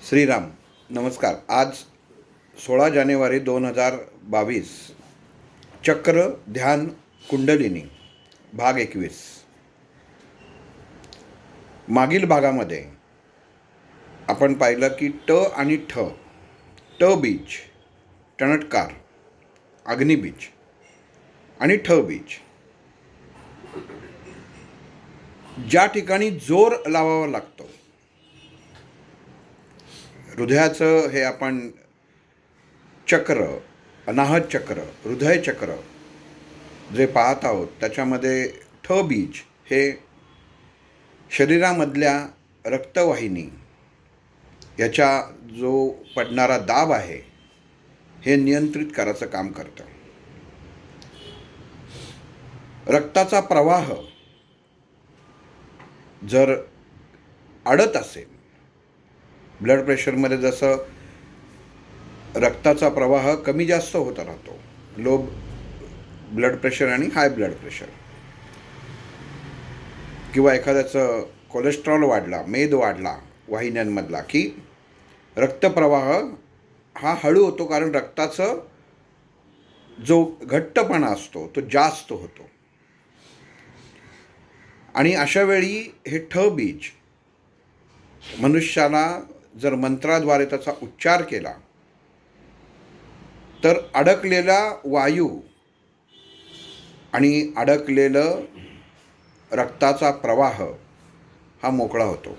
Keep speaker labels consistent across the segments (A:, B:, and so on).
A: श्रीराम. नमस्कार. आज 16 जानेवारी 2022. चक्र ध्यान कुंडलिनी भाग 21. मागील भागामध्ये आपण पाहिलं की ट आणि ठ, ट बीज टणटकार, अग्निबीज आणि ठ बीज, ज्या ठिकाणी जोर लावावा लागतो. हृदयाचं हे आपण चक्र, अनाहत चक्र, हृदय चक्र जे पाहत आहोत त्याच्यामध्ये ठ बीज हे शरीरामधल्या रक्तवाहिनी याच्या जो पडणारा दाब आहे हे नियंत्रित करायचं काम करतं. रक्ताचा प्रवाह जर अडत असेल, ब्लड प्रेशरमध्ये जसं रक्ताचा प्रवाह कमी जास्त होत राहतो, लो ब्लड प्रेशर आणि हाय ब्लड प्रेशर, किंवा एखाद्याचं कोलेस्ट्रॉल वाढला, मेद वाढला वाहिन्यांमधला, की रक्तप्रवाह हा हळू होतो, कारण रक्ताचं जो घट्टपणा असतो तो जास्त होतो. आणि अशावेळी हे ठ बीज मनुष्याला जर मंत्राद्वारे त्याचा उच्चार केला तर अडकलेला वायू आणि अडकलेलं रक्ताचा प्रवाह हा मोकळा होतो.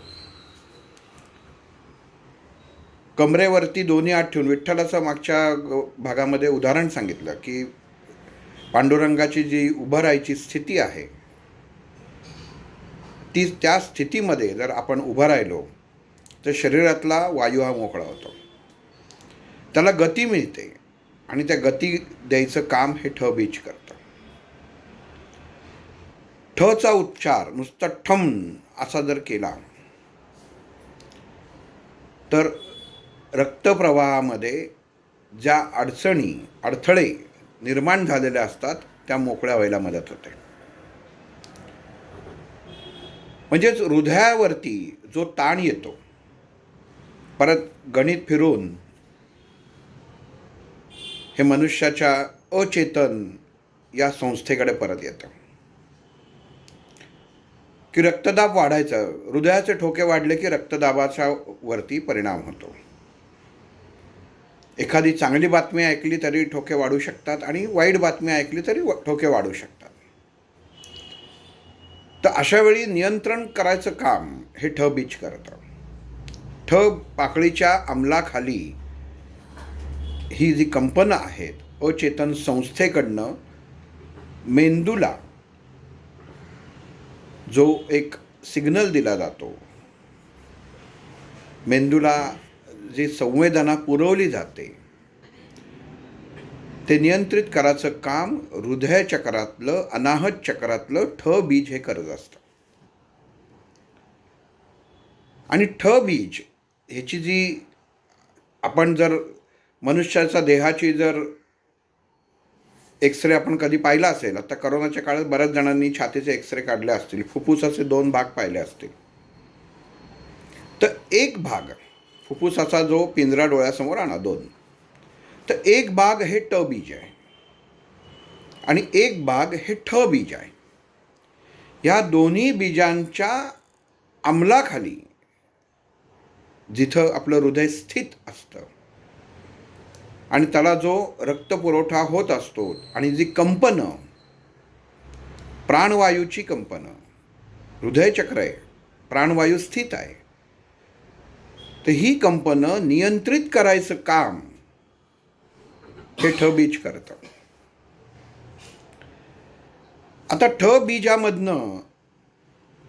A: कमरेवरती दोन्ही हात ठेवून, विठ्ठलाचं मागच्या भागामध्ये उदाहरण सांगितलं की पांडुरंगाची जी उभं राहायची स्थिती आहे ती, त्या स्थितीमध्ये जर आपण उभं राहिलो तर शरीरातला वायू हा मोकळा होतो, त्याला गती मिळते आणि त्या गती द्यायचं काम हे ठ बीज करतं. ठचा उच्चार नुसता ठम असा जर केला तर रक्तप्रवाहामध्ये ज्या अडथळे निर्माण झालेले असतात त्या मोकळ्या व्हायला मदत होते. म्हणजेच हृदयावरती जो ताण येतो, परत गणित फिरून हे मनुष्याच्या अचेतन या संस्थेकडे परत येतं की रक्तदाब वाढायचा. हृदयाचे ठोके वाढले की रक्तदाबाच्या वरती परिणाम होतो. एखादी चांगली बातमी ऐकली तरी ठोके वाढू शकतात आणि वाईट बातमी ऐकली तरी ठोके वाढू शकतात. तर अशावेळी नियंत्रण करायचं काम हे ठ बीज करतं. ठ पाकळीच्या अंमलाखाली ही जी कंपनं आहेत अचेतन संस्थेकडनं मेंदूला जो एक सिग्नल दिला जातो, मेंदूला जी संवेदना पुरवली जाते ते नियंत्रित करायचं काम हृदय चक्रातलं, अनाहत चक्रातलं ठ बीज हे करत असतं. आणि ठ बीज ह्याची जी आपण जर मनुष्याच्या देहाची जर एक्सरे आपण कधी पाहिला असेल, आता करोनाच्या काळात बऱ्याच जणांनी छातीचे एक्सरे काढले असतील, फुफ्फुसाचे 2 भाग पाहिले असतील, तर एक भाग फुफ्फुसाचा जो पिंजरा डोळ्यासमोर आणा 2, तर एक भाग हे ट बीज आहे आणि एक भाग हे ठ बीज आहे. या दोन्ही बीजांच्या अंमलाखाली जिथं आपलं हृदय स्थित असतं आणि त्याला जो रक्तपुरवठा होत असतो आणि जी कंपनं, प्राणवायूची कंपनं, हृदयचक्र आहे, प्राणवायू स्थित आहे, तर ही कंपनं नियंत्रित करायचं काम हे ठ बीज करतं. आता ठ बीजामधनं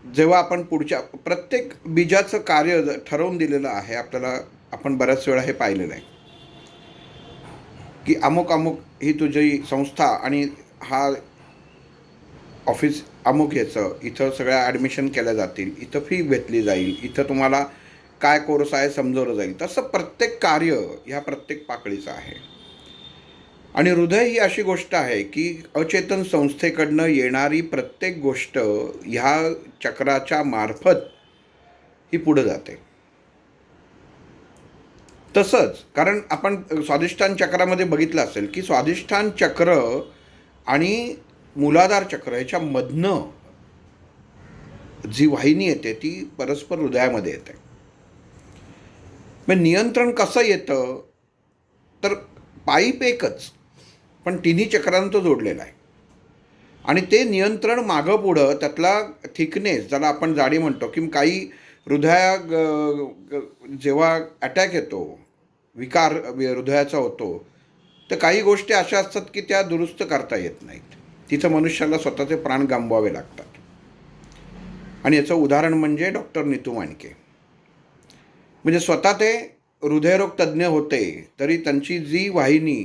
A: जेव्हा आपण पुढच्या प्रत्येक बीजाचं कार्य ठरवून दिलेलं आहे आपल्याला, आपण बऱ्याच वेळा हे पाहिलेलं आहे की अमुक अमुक ही तुझी संस्था आणि हा ऑफिस अमुक याचं, इथं सगळ्या ॲडमिशन केल्या जातील, इथं फी घेतली जाईल, इथं तुम्हाला काय कोर्स आहे समजवलं जाईल. तसं प्रत्येक कार्य ह्या प्रत्येक पाकळीचं आहे. आणि हृदय ही अशी गोष्ट आहे की अचेतन संस्थेकडनं येणारी प्रत्येक गोष्ट ह्या चक्राच्या मार्फत ही पुढं जाते. तसंच कारण आपण स्वाधिष्ठान चक्रामध्ये बघितलं असेल की स्वाधिष्ठान चक्र आणि मूलाधार चक्र ह्याच्यामधनं जी वाहिनी येते ती परस्पर हृदयामध्ये येते. मग नियंत्रण कसं येतं तर पाईप एकच पण तिन्ही चक्रांना तो जोडलेला आहे आणि ते नियंत्रण मागं पुढं त्यातला थिकनेस ज्याला आपण जाडी म्हणतो की काही जेव्हा अटॅक येतो विकार हृदयाचा होतो तर काही गोष्टी अशा असतात की त्या दुरुस्त करता येत नाहीत. तिथं मनुष्याला स्वतःचे प्राण गमवावे लागतात. आणि याचं उदाहरण म्हणजे डॉक्टर नीतू मांडके. म्हणजे स्वतः ते हृदयरोग तज्ज्ञ होते तरी त्यांची जी वाहिनी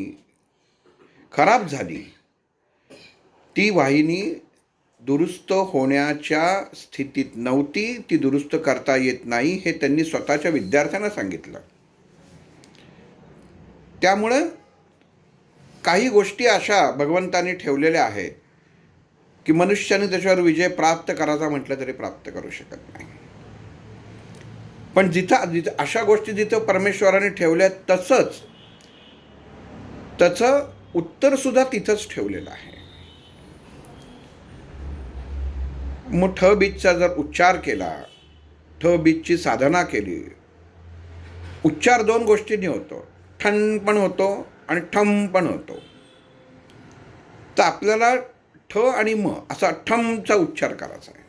A: खराब झाली ती वाहिनी दुरुस्त होण्याच्या स्थितीत नव्हती. ती दुरुस्त करता येत नाही हे त्यांनी स्वतःच्या विद्यार्थ्यांना सांगितलं. त्यामुळं काही गोष्टी अशा भगवंतांनी ठेवलेल्या आहेत की मनुष्याने त्याच्यावर विजय प्राप्त करायचा म्हटलं तरी प्राप्त करू शकत नाही. पण जिथं अशा गोष्टी जिथं परमेश्वराने ठेवल्या तसंच त्याचं उत्तरसुद्धा तिथंच ठेवलेलं आहे. मग ठ बीजचा जर उच्चार केला, ठ बीजची साधना केली, उच्चार दोन गोष्टींनी होतो, ठण पण होतो आणि ठम पण होतो. तर आपल्याला ठ आणि म असा ठमचा उच्चार करायचा आहे.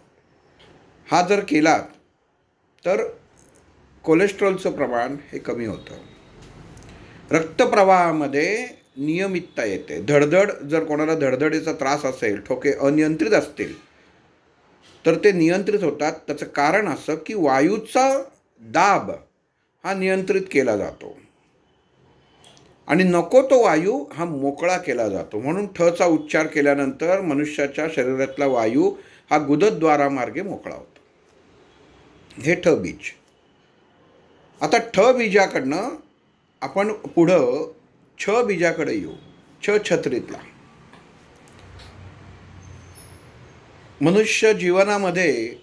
A: हा जर केलात तर कोलेस्ट्रॉलचं प्रमाण हे कमी होतं. रक्तप्रवाहामध्ये नियमितता येते. धडधड जर कोणाला धडधडीचा त्रास असेल, ठोके अनियंत्रित असतील तर ते नियंत्रित होतात. त्याचं कारण असं की वायूचा दाब हा नियंत्रित केला जातो आणि नको तो वायू हा मोकळा केला जातो. म्हणून ठचा उच्चार केल्यानंतर मनुष्याच्या शरीरातला वायू हा गुदद्वारामार्गे मोकळा होतो. हे ठ बीज. आता ठ बीजाकडनं आपण पुढं छ बीजाकडे येऊ. छ छत्रीतला. मनुष्य जीवनामध्ये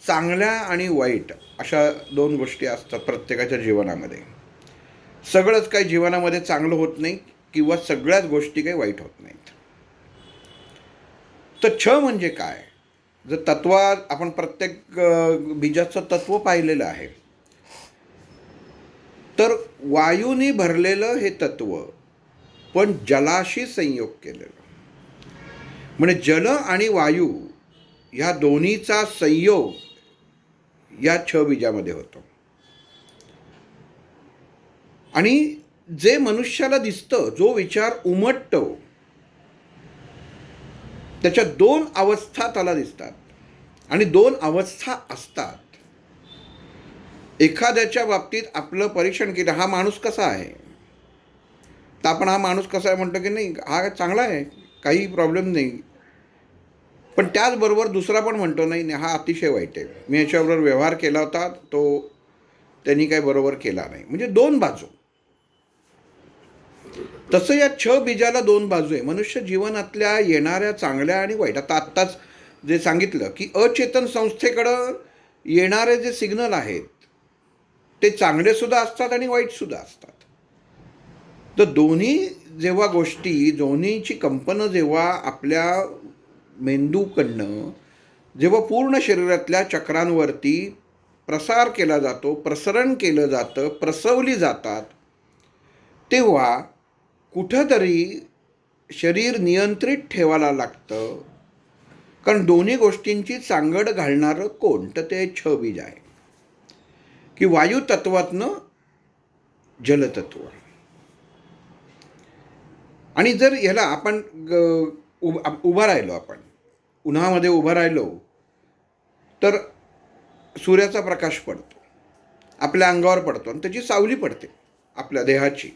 A: चांगल्या आणि वाईट अशा दोन गोष्टी असतात प्रत्येकाच्या जीवनामध्ये. सगळंच काही जीवनामध्ये चांगलं होत नाही किंवा सगळ्याच गोष्टी काही वाईट होत नाहीत. तर छ म्हणजे काय? जर तत्वात आपण प्रत्येक बीजाचं तत्व पाहिलेलं आहे तर वायूने भरलेलं हे तत्व पण जलाशी संयोग केलेलं. म्हणजे जल आणि वायू ह्या दोन्हीचा संयोग या छ बीजामध्ये होतो. आणि जे मनुष्याला दिसतं, जो विचार उमटतो, त्याच्या दोन अवस्था त्याला दिसतात आणि दोन अवस्था असतात. एखाद्याच्या बाबतीत आपलं परीक्षण केलं, हा माणूस कसा आहे, तर आपण हा माणूस कसा आहे म्हणतो की नाही हा चांगला आहे, काही प्रॉब्लेम नाही. पण त्याचबरोबर दुसरा पण म्हणतो नाही नाही हा अतिशय वाईट आहे, मी याच्याबरोबर व्यवहार केला होता तो त्यांनी काही बरोबर केला नाही. म्हणजे दोन बाजू. तसं या छ बीजाला दोन बाजू आहे. मनुष्य जीवनातल्या येणाऱ्या चांगल्या आणि वाईट. आता आत्ताच जे सांगितलं की अचेतन संस्थेकडं येणारे जे सिग्नल आहेत ते चांगले सुद्धा असतात आणि वाईट सुद्धा असतात. तर दोन्ही जेव्हा गोष्टी, दोन्हीची कंपनं जेव्हा आपल्या मेंदूकडनं जेव्हा पूर्ण शरीरातल्या चक्रांवरती प्रसार केला जातो, प्रसरण केलं जातं, प्रसवली जातात, तेव्हा कुठंतरी शरीर नियंत्रित ठेवायला लागतं. कारण दोन्ही गोष्टींची सांगड घालणारं कोण? तर ते छ बीज आहे की वायू तत्वातनं जलतत्व. आणि जर ह्याला आपण उभं राहिलो, आपण उन्हामध्ये उभं राहिलो तर सूर्याचा प्रकाश पडतो, आपल्या अंगावर पडतो आणि त्याची सावली पडते आपल्या देहाची.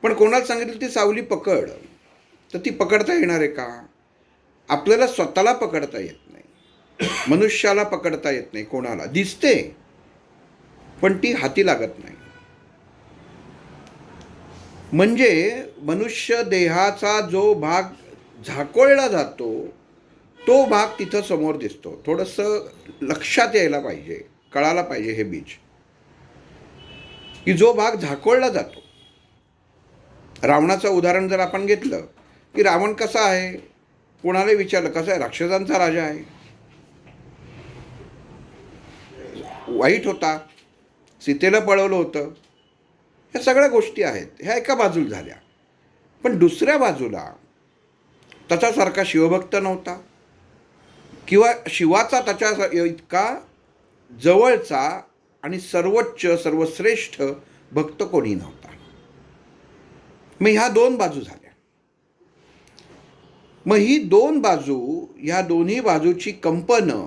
A: पण कोणाला सांगितलं ती सावली पकड, तर ती पकडता येणार आहे का? आपल्याला स्वतःला पकडता येत नाही, मनुष्याला पकडता येत नाही. कोणाला दिसते पण ती हाती लागत नाही. म्हणजे मनुष्य देहाचा जो भाग झाकोळला जातो तो भाग तिथं समोर दिसतो. थोडंसं लक्षात यायला पाहिजे, कळायला पाहिजे हे बीज. की जो भाग झाकोळला जातो. रावणाचं उदाहरण जर आपण घेतलं की रावण कसा आहे, कोणाला विचारलं कसं आहे, राक्षसांचा राजा आहे, वाईट होता, सीतेला पळवलं होतं. ह्या सगळ्या गोष्टी आहेत, ह्या एका बाजूला झाल्या. पण दुसऱ्या बाजूला त्याच्यासारखा शिवभक्त नव्हता, किंवा शिवाचा त्याच्या इतका जवळचा आणि सर्वोच्च सर्वश्रेष्ठ भक्त कोणी नव्हता. मग ह्या दोन बाजू झाल्या. मग ही दोन बाजू, ह्या दोन्ही बाजूची कंपनं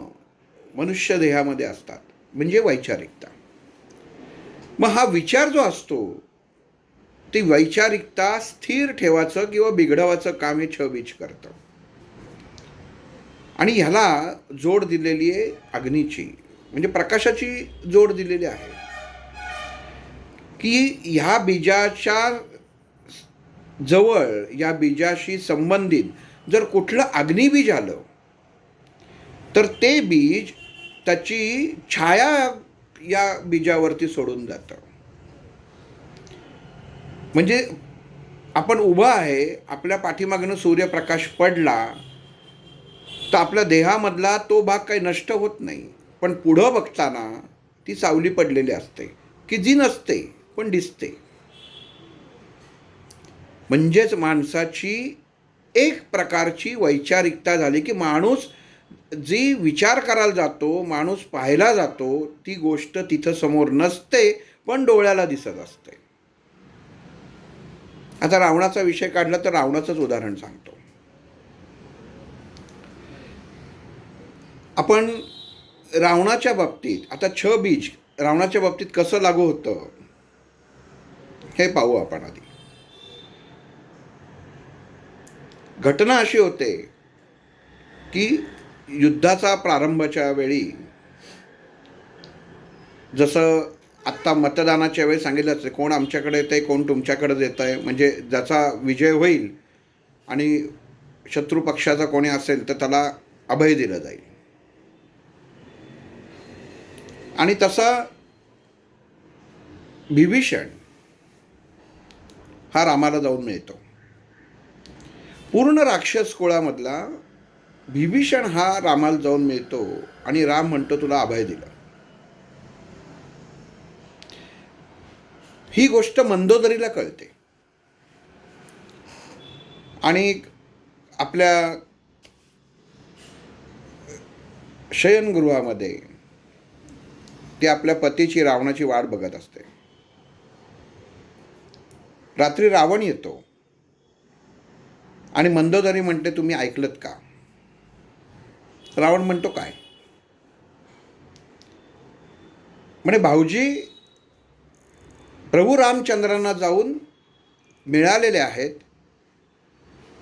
A: मनुष्य देहामध्ये असतात, म्हणजे वैचारिकता. मग हा विचार जो असतो, ती वैचारिकता स्थिर ठेवायचं किंवा बिघडवायचं काम हे छबीज करतं. आणि ह्याला जोड दिलेली आहे अग्नीची, म्हणजे प्रकाशाची जोड दिलेली आहे. की ह्या बीजाच्या जवळ, या बीजाशी संबंधित जर कुठलं अग्निबीज आलं तर ते बीज त्याची छाया या बीजावरती सोडून जातं. म्हणजे आपण उभा आहे, आपल्या पाठीमागनं सूर्यप्रकाश पडला तर आपल्या देहामधला तो भाग काही नष्ट होत नाही, पण पुढं बघताना ती सावली पडलेली असते, की जी नसते पण दिसते. म्हणजेच माणसाची एक प्रकारची वैचारिकता झाली, की माणूस जी विचार करायला जातो, माणूस पाहायला जातो, ती गोष्ट तिथं समोर नसते पण डोळ्याला दिसत असते. आता रावणाचा विषय काढला तर रावणाचंच उदाहरण सांगतो. आपण रावणाच्या बाबतीत आता छबीज रावणाच्या बाबतीत कसं लागू होतं हे पाहू आपण. आधी घटना अशी होते की युद्धाचा प्रारंभाच्या वेळी, जसं आत्ता मतदानाच्या वेळी सांगितलं असतं, कोण आमच्याकडे येतं आहे, कोण तुमच्याकडे येतं आहे, म्हणजे ज्याचा विजय होईल आणि शत्रू पक्षाचा कोणी असेल तर त्याला अभय दिलं जाईल. आणि तसा विभीषण हा रामाला जाऊन मिळतो. पूर्ण राक्षस कुळामधला विभीषण हा रामाला जाऊन मिळतो आणि राम म्हणतो तुला अभय दिलं. ही गोष्ट मंदोदरीला कळते आणि आपल्या शयनगृहामध्ये ती आपल्या पतीची रावणाची वाट बघत असते. रात्री रावण येतो आणि मंदोदरी म्हणते तुम्ही ऐकलत का? रावण म्हणतो काय? म्हणे भाऊजी प्रभू रामचंद्रांना जाऊन मिळालेले आहेत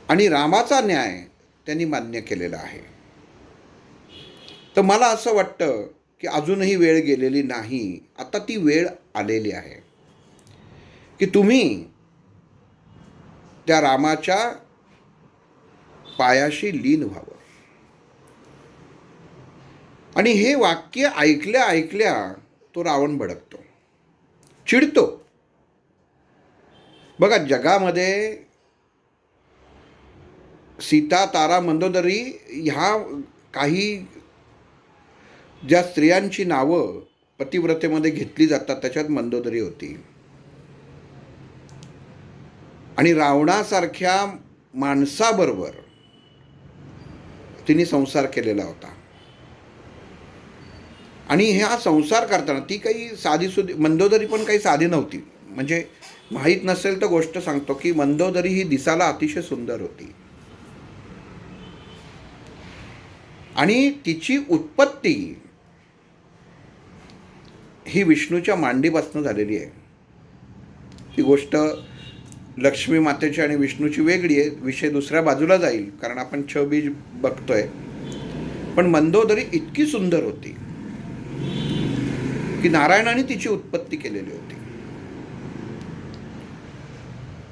A: आणि रामाचा न्याय त्यांनी मान्य केलेला आहे. तर मला असं वाटतं की अजूनही वेळ गेलेली नाही, आता ती वेळ आलेली आहे की तुम्ही त्या रामाच्या पायाशी लीन व्हावं. आणि हे वाक्य ऐकल्या ऐकल्या तो रावण भडकतो, चिडतो. बघा, जगामध्ये सीता, तारा, मंदोदरी ह्या काही ज्या स्त्रियांची नावं पतिव्रतेमध्ये घेतली जातात त्याच्यात मंदोदरी होती. आणि रावणासारख्या माणसाबरोबर तिने संसार केलेला होता. आणि हा संसार करताना ती काही साधीसुधी, मंदोदरी पण काही साधी नव्हती. म्हणजे माहीत नसेल तर गोष्ट सांगतो की मंदोदरी ही दिसायला अतिशय सुंदर होती आणि तिची उत्पत्ती ही विष्णूच्या मांडीपासून झालेली आहे. ती गोष्ट लक्ष्मी मातेची आणि विष्णूची वेगळी आहे, विषय दुसऱ्या बाजूला जाईल कारण आपण छबीज बघतोय. पण मंदोदरी इतकी सुंदर होती की नारायणाने तिची उत्पत्ती केलेली होती.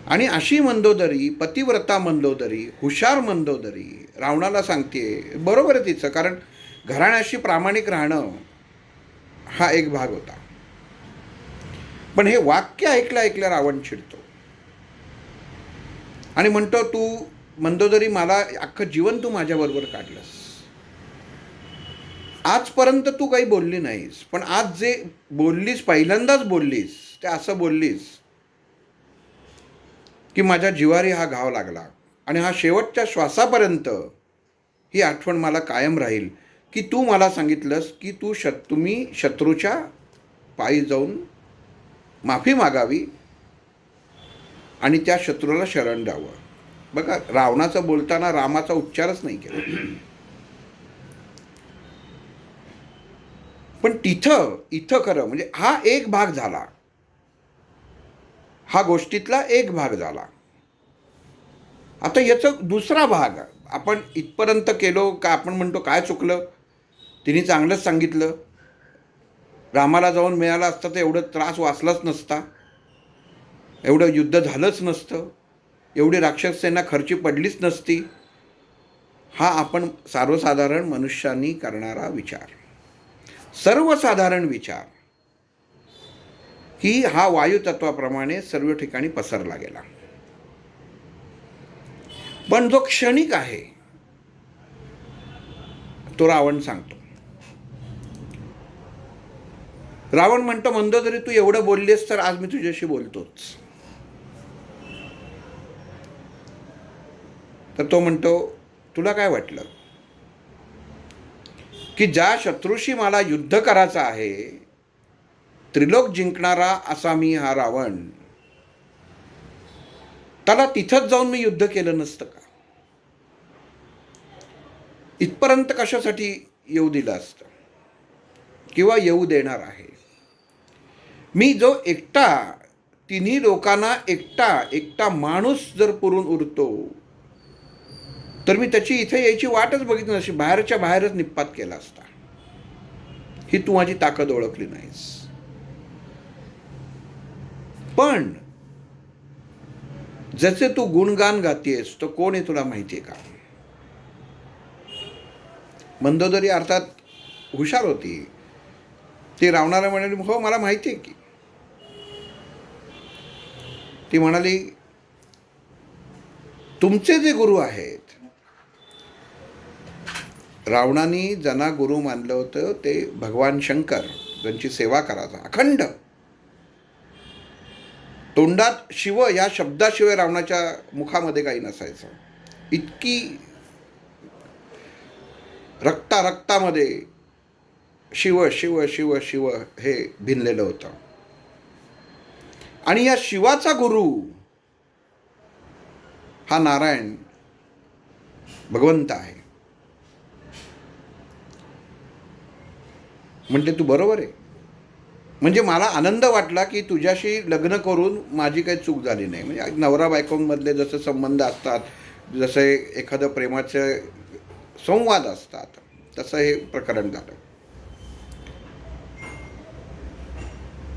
A: आणि अशी मंदोदरी, पतिव्रता मंदोदरी, हुशार मंदोदरी रावणाला सांगते बरोबर आहे तिचं, कारण घराण्याशी प्रामाणिक राहणं हा एक भाग होता. पण हे वाक्य ऐकल्या ऐकल्या रावण चिडतो आणि म्हणतो, तू मंदोदरी, मला अख्खं जीवन तू माझ्याबरोबर काढलंस, आजपर्यंत तू काही बोलली नाहीस, पण आज जे बोललीस, पहिल्यांदाच बोललीस, ते असं बोललीस की माझ्या जिवारी हा घाव लागला आणि हा शेवटच्या श्वासापर्यंत ही आठवण मला कायम राहील की तू मला सांगितलंस की तुम्ही शत्रूच्या पायी जाऊन माफी मागावी आणि त्या शत्रूला शरण द्यावं. बघा, रावणाचं बोलताना रामाचा उच्चारच नाही केला. पण इथं खरं म्हणजे हा एक भाग झाला, हा गोष्टीतला एक भाग झाला. आता याचा दुसरा भाग आपण इथपर्यंत केलो का? आपण म्हणतो काय चुकलं, तिने चांगलंच सांगितलं, रामाला जाऊन मिळालं असतं तर एवढं त्रास वाचलाच नसता, एवढं युद्ध झालंच नसतं, एवढी राक्षस सेना खर्ची पडलीच नसती. हा आपण सर्वसाधारण मनुष्यांनी करणारा विचार, सर्वसाधारण विचार, की हा वायुतत्वाप्रमाणे सर्व ठिकाणी पसरला गेला. पण जो क्षणिक आहे तो रावण सांगतो. रावण म्हणतो, मंदोदरी तू एवढं बोललीस तर आज मी तुझ्याशी बोलतोच. तर तो म्हणतो, तुला काय वाटलं की ज्या शत्रूशी मला युद्ध करायचं आहे, त्रिलोक जिंकणारा असा मी हा रावण, त्याला तिथंच जाऊन मी युद्ध केलं नसतं का? इथपर्यंत कशासाठी येऊ दिलं असतं किंवा येऊ देणार आहे? मी जो एकटा, तिन्ही लोकांना एकटा माणूस जर पुरून उरतो, तर मी त्याची इथे यायची वाटच बघितली नसती, बाहेरच्या बाहेरच निपात केला असता. ही तू माझी ताकद ओळखली नाहीस. पण ज्याचे तू गुणगान गातेस तो कोण आहे तुला माहिती आहे का? मंदोदरी अर्थात हुशार होती. ती रावणाला म्हणाली, हो मला माहिती आहे की. ती म्हणाली, तुमचे जे गुरु आहेत, रावणाने ज्यांना गुरु मानलं होतं ते भगवान शंकर, ज्यांची सेवा करायचा अखंड, तोंडात शिव या शब्दाशिवाय रावणाच्या मुखामध्ये काही नसायचं. इतकी रक्तामध्ये शिव शिव शिव शिव हे भिनलेलं होतं. आणि या शिवाचा गुरु हा नारायण भगवंत आहे. म्हणते, तू बरोबर आहे. म्हणजे मला आनंद वाटला की तुझ्याशी लग्न करून माझी काही चूक झाली नाही. म्हणजे नवरा बायकोंमधले जसे संबंध असतात, जसे एखादं प्रेमाचे संवाद असतात, तसं हे प्रकरण झालं.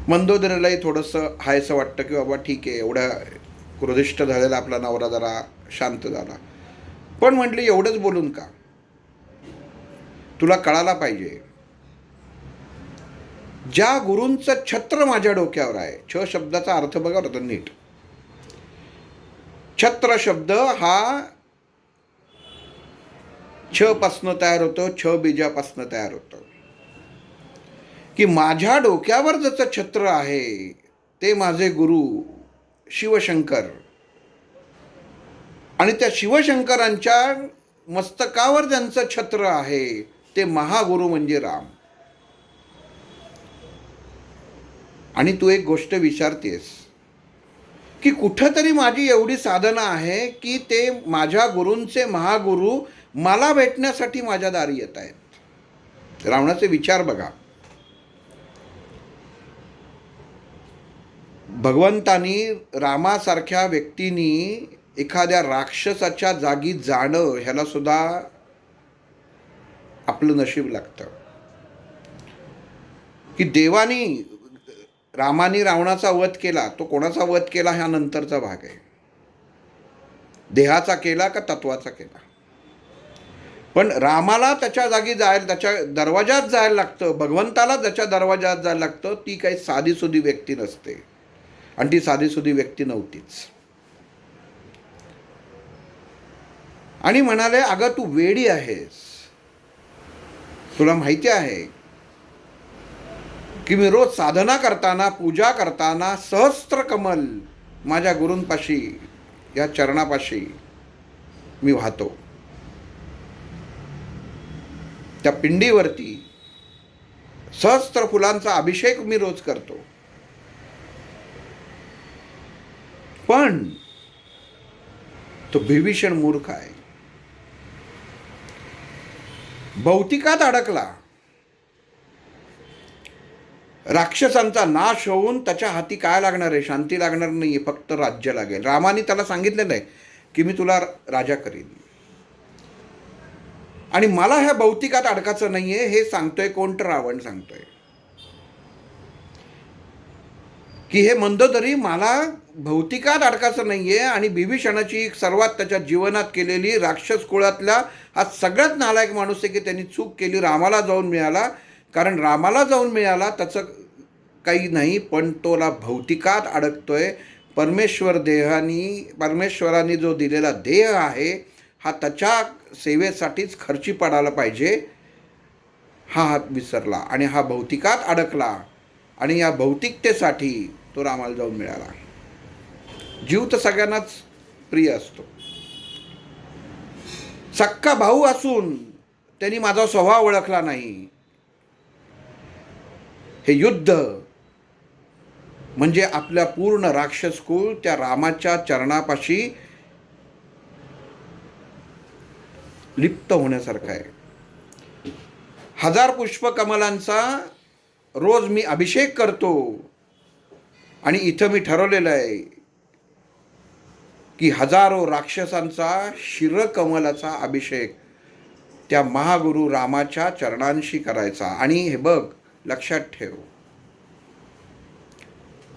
A: मंदोदरीलाही थोडंसं हायसं वाटतं की बाबा ठीक आहे, एवढा क्रोधिष्ठ झालेला आपला नवरा जरा शांत झाला. पण म्हटली, एवढंच बोलून का? तुला कळायला पाहिजे, ज्या गुरूंचं छत्र माझ्या डोक्यावर आहे, छ शब्दाचा अर्थ बघा होता नीट. छत्र शब्द हा छ पासनं तयार होतो, छ बीजापासनं तयार होतं. की माझ्या डोक्यावर ज्याचं छत्र आहे ते माझे गुरु शिवशंकर, आणि त्या शिवशंकरांच्या मस्तकावर ज्यांचं छत्र आहे ते महागुरु म्हणजे राम. आणि तू एक गोष्ट विचारतेस की कुठंतरी माझी एवढी साधना आहे की ते माझ्या गुरूंचे महागुरु मला भेटण्यासाठी माझ्या दारी येत आहेत. रावणाचे विचार बघा. भगवंतानी रामासारख्या व्यक्तीनी एखाद्या राक्षसाच्या जागी जाणं, ह्याला सुद्धा आपलं नशीब लागतं. की देवानी, रामानी रावणाचा वध केला, तो कोणाचा वध केला ह्या नंतरचा भाग आहे. देहाचा केला का तत्वाचा केला? पण रामाला त्याच्या जागी जायला, त्याच्या दरवाजात जायला लागतं, भगवंताला ज्याच्या दरवाजात जायला लागतं, ती काही साधीसुधी व्यक्ती नसते. आणि ती साधीसुधी व्यक्ती नव्हतीच. आणि म्हणाले, अगं तू वेडी आहेस, तुला माहिती आहे की मी रोज साधना करताना, पूजा करताना सहस्त्र कमल माझ्या गुरूंपाशी, या चरणापाशी मी वाहतो. त्या पिंडीवरती सहस्त्र फुलांचा अभिषेक मी रोज करतो. पण तो बिभीषण मूर्ख आहे, भौतिकात अडकला. राक्षसांचा नाश होऊन त्याच्या हाती काय लागणार आहे? शांती लागणार नाही, फक्त राज्य लागेल. रामाने त्याला सांगितलेलं आहे की मी तुला राजा करीन. आणि मला ह्या भौतिकात अडकायचं नाहीये, हे सांगतोय कोण? तर रावण सांगतोय की हे मंदोदरी, मला भौतिकात अडकायचं नाहीये. आणि बिभीषणाची सर्वात त्याच्या जीवनात केलेली, राक्षस कुळातला हा सगळ्यात नालायक माणूस आहे की त्यांनी चूक केली, रामाला जाऊन मिळाला. कारण रामाला जाऊन मिळाला त्याचं काही नाही, पण तोला भौतिकात अडकतोय. परमेश्वराने जो दिलेला देह आहे हा त्याच्या सेवेसाठीच खर्ची पडायला पाहिजे, हा हात विसरला आणि हा भौतिकात अडकला. आणि या भौतिकतेसाठी तो रामाला जाऊन मिळाला. जीव तर सगळ्यांनाच प्रिय असतो. सक्का भाऊ असून त्यांनी माझा स्वभाव ओळखला नाही. हे युद्ध म्हणजे आपल्या पूर्ण राक्षस कुळ त्या रामाच्या चरणापाशी लिप्त होण्यासारखं आहे. 1000 पुष्पकमलांचा रोज मी अभिषेक करतो. आणि इथं मी ठरवलेलं आहे की हजारो राक्षसांचा शिरकमलाचा अभिषेक त्या महागुरु रामाच्या चरणांशी करायचा. आणि हे बघ, लक्षात ठेव,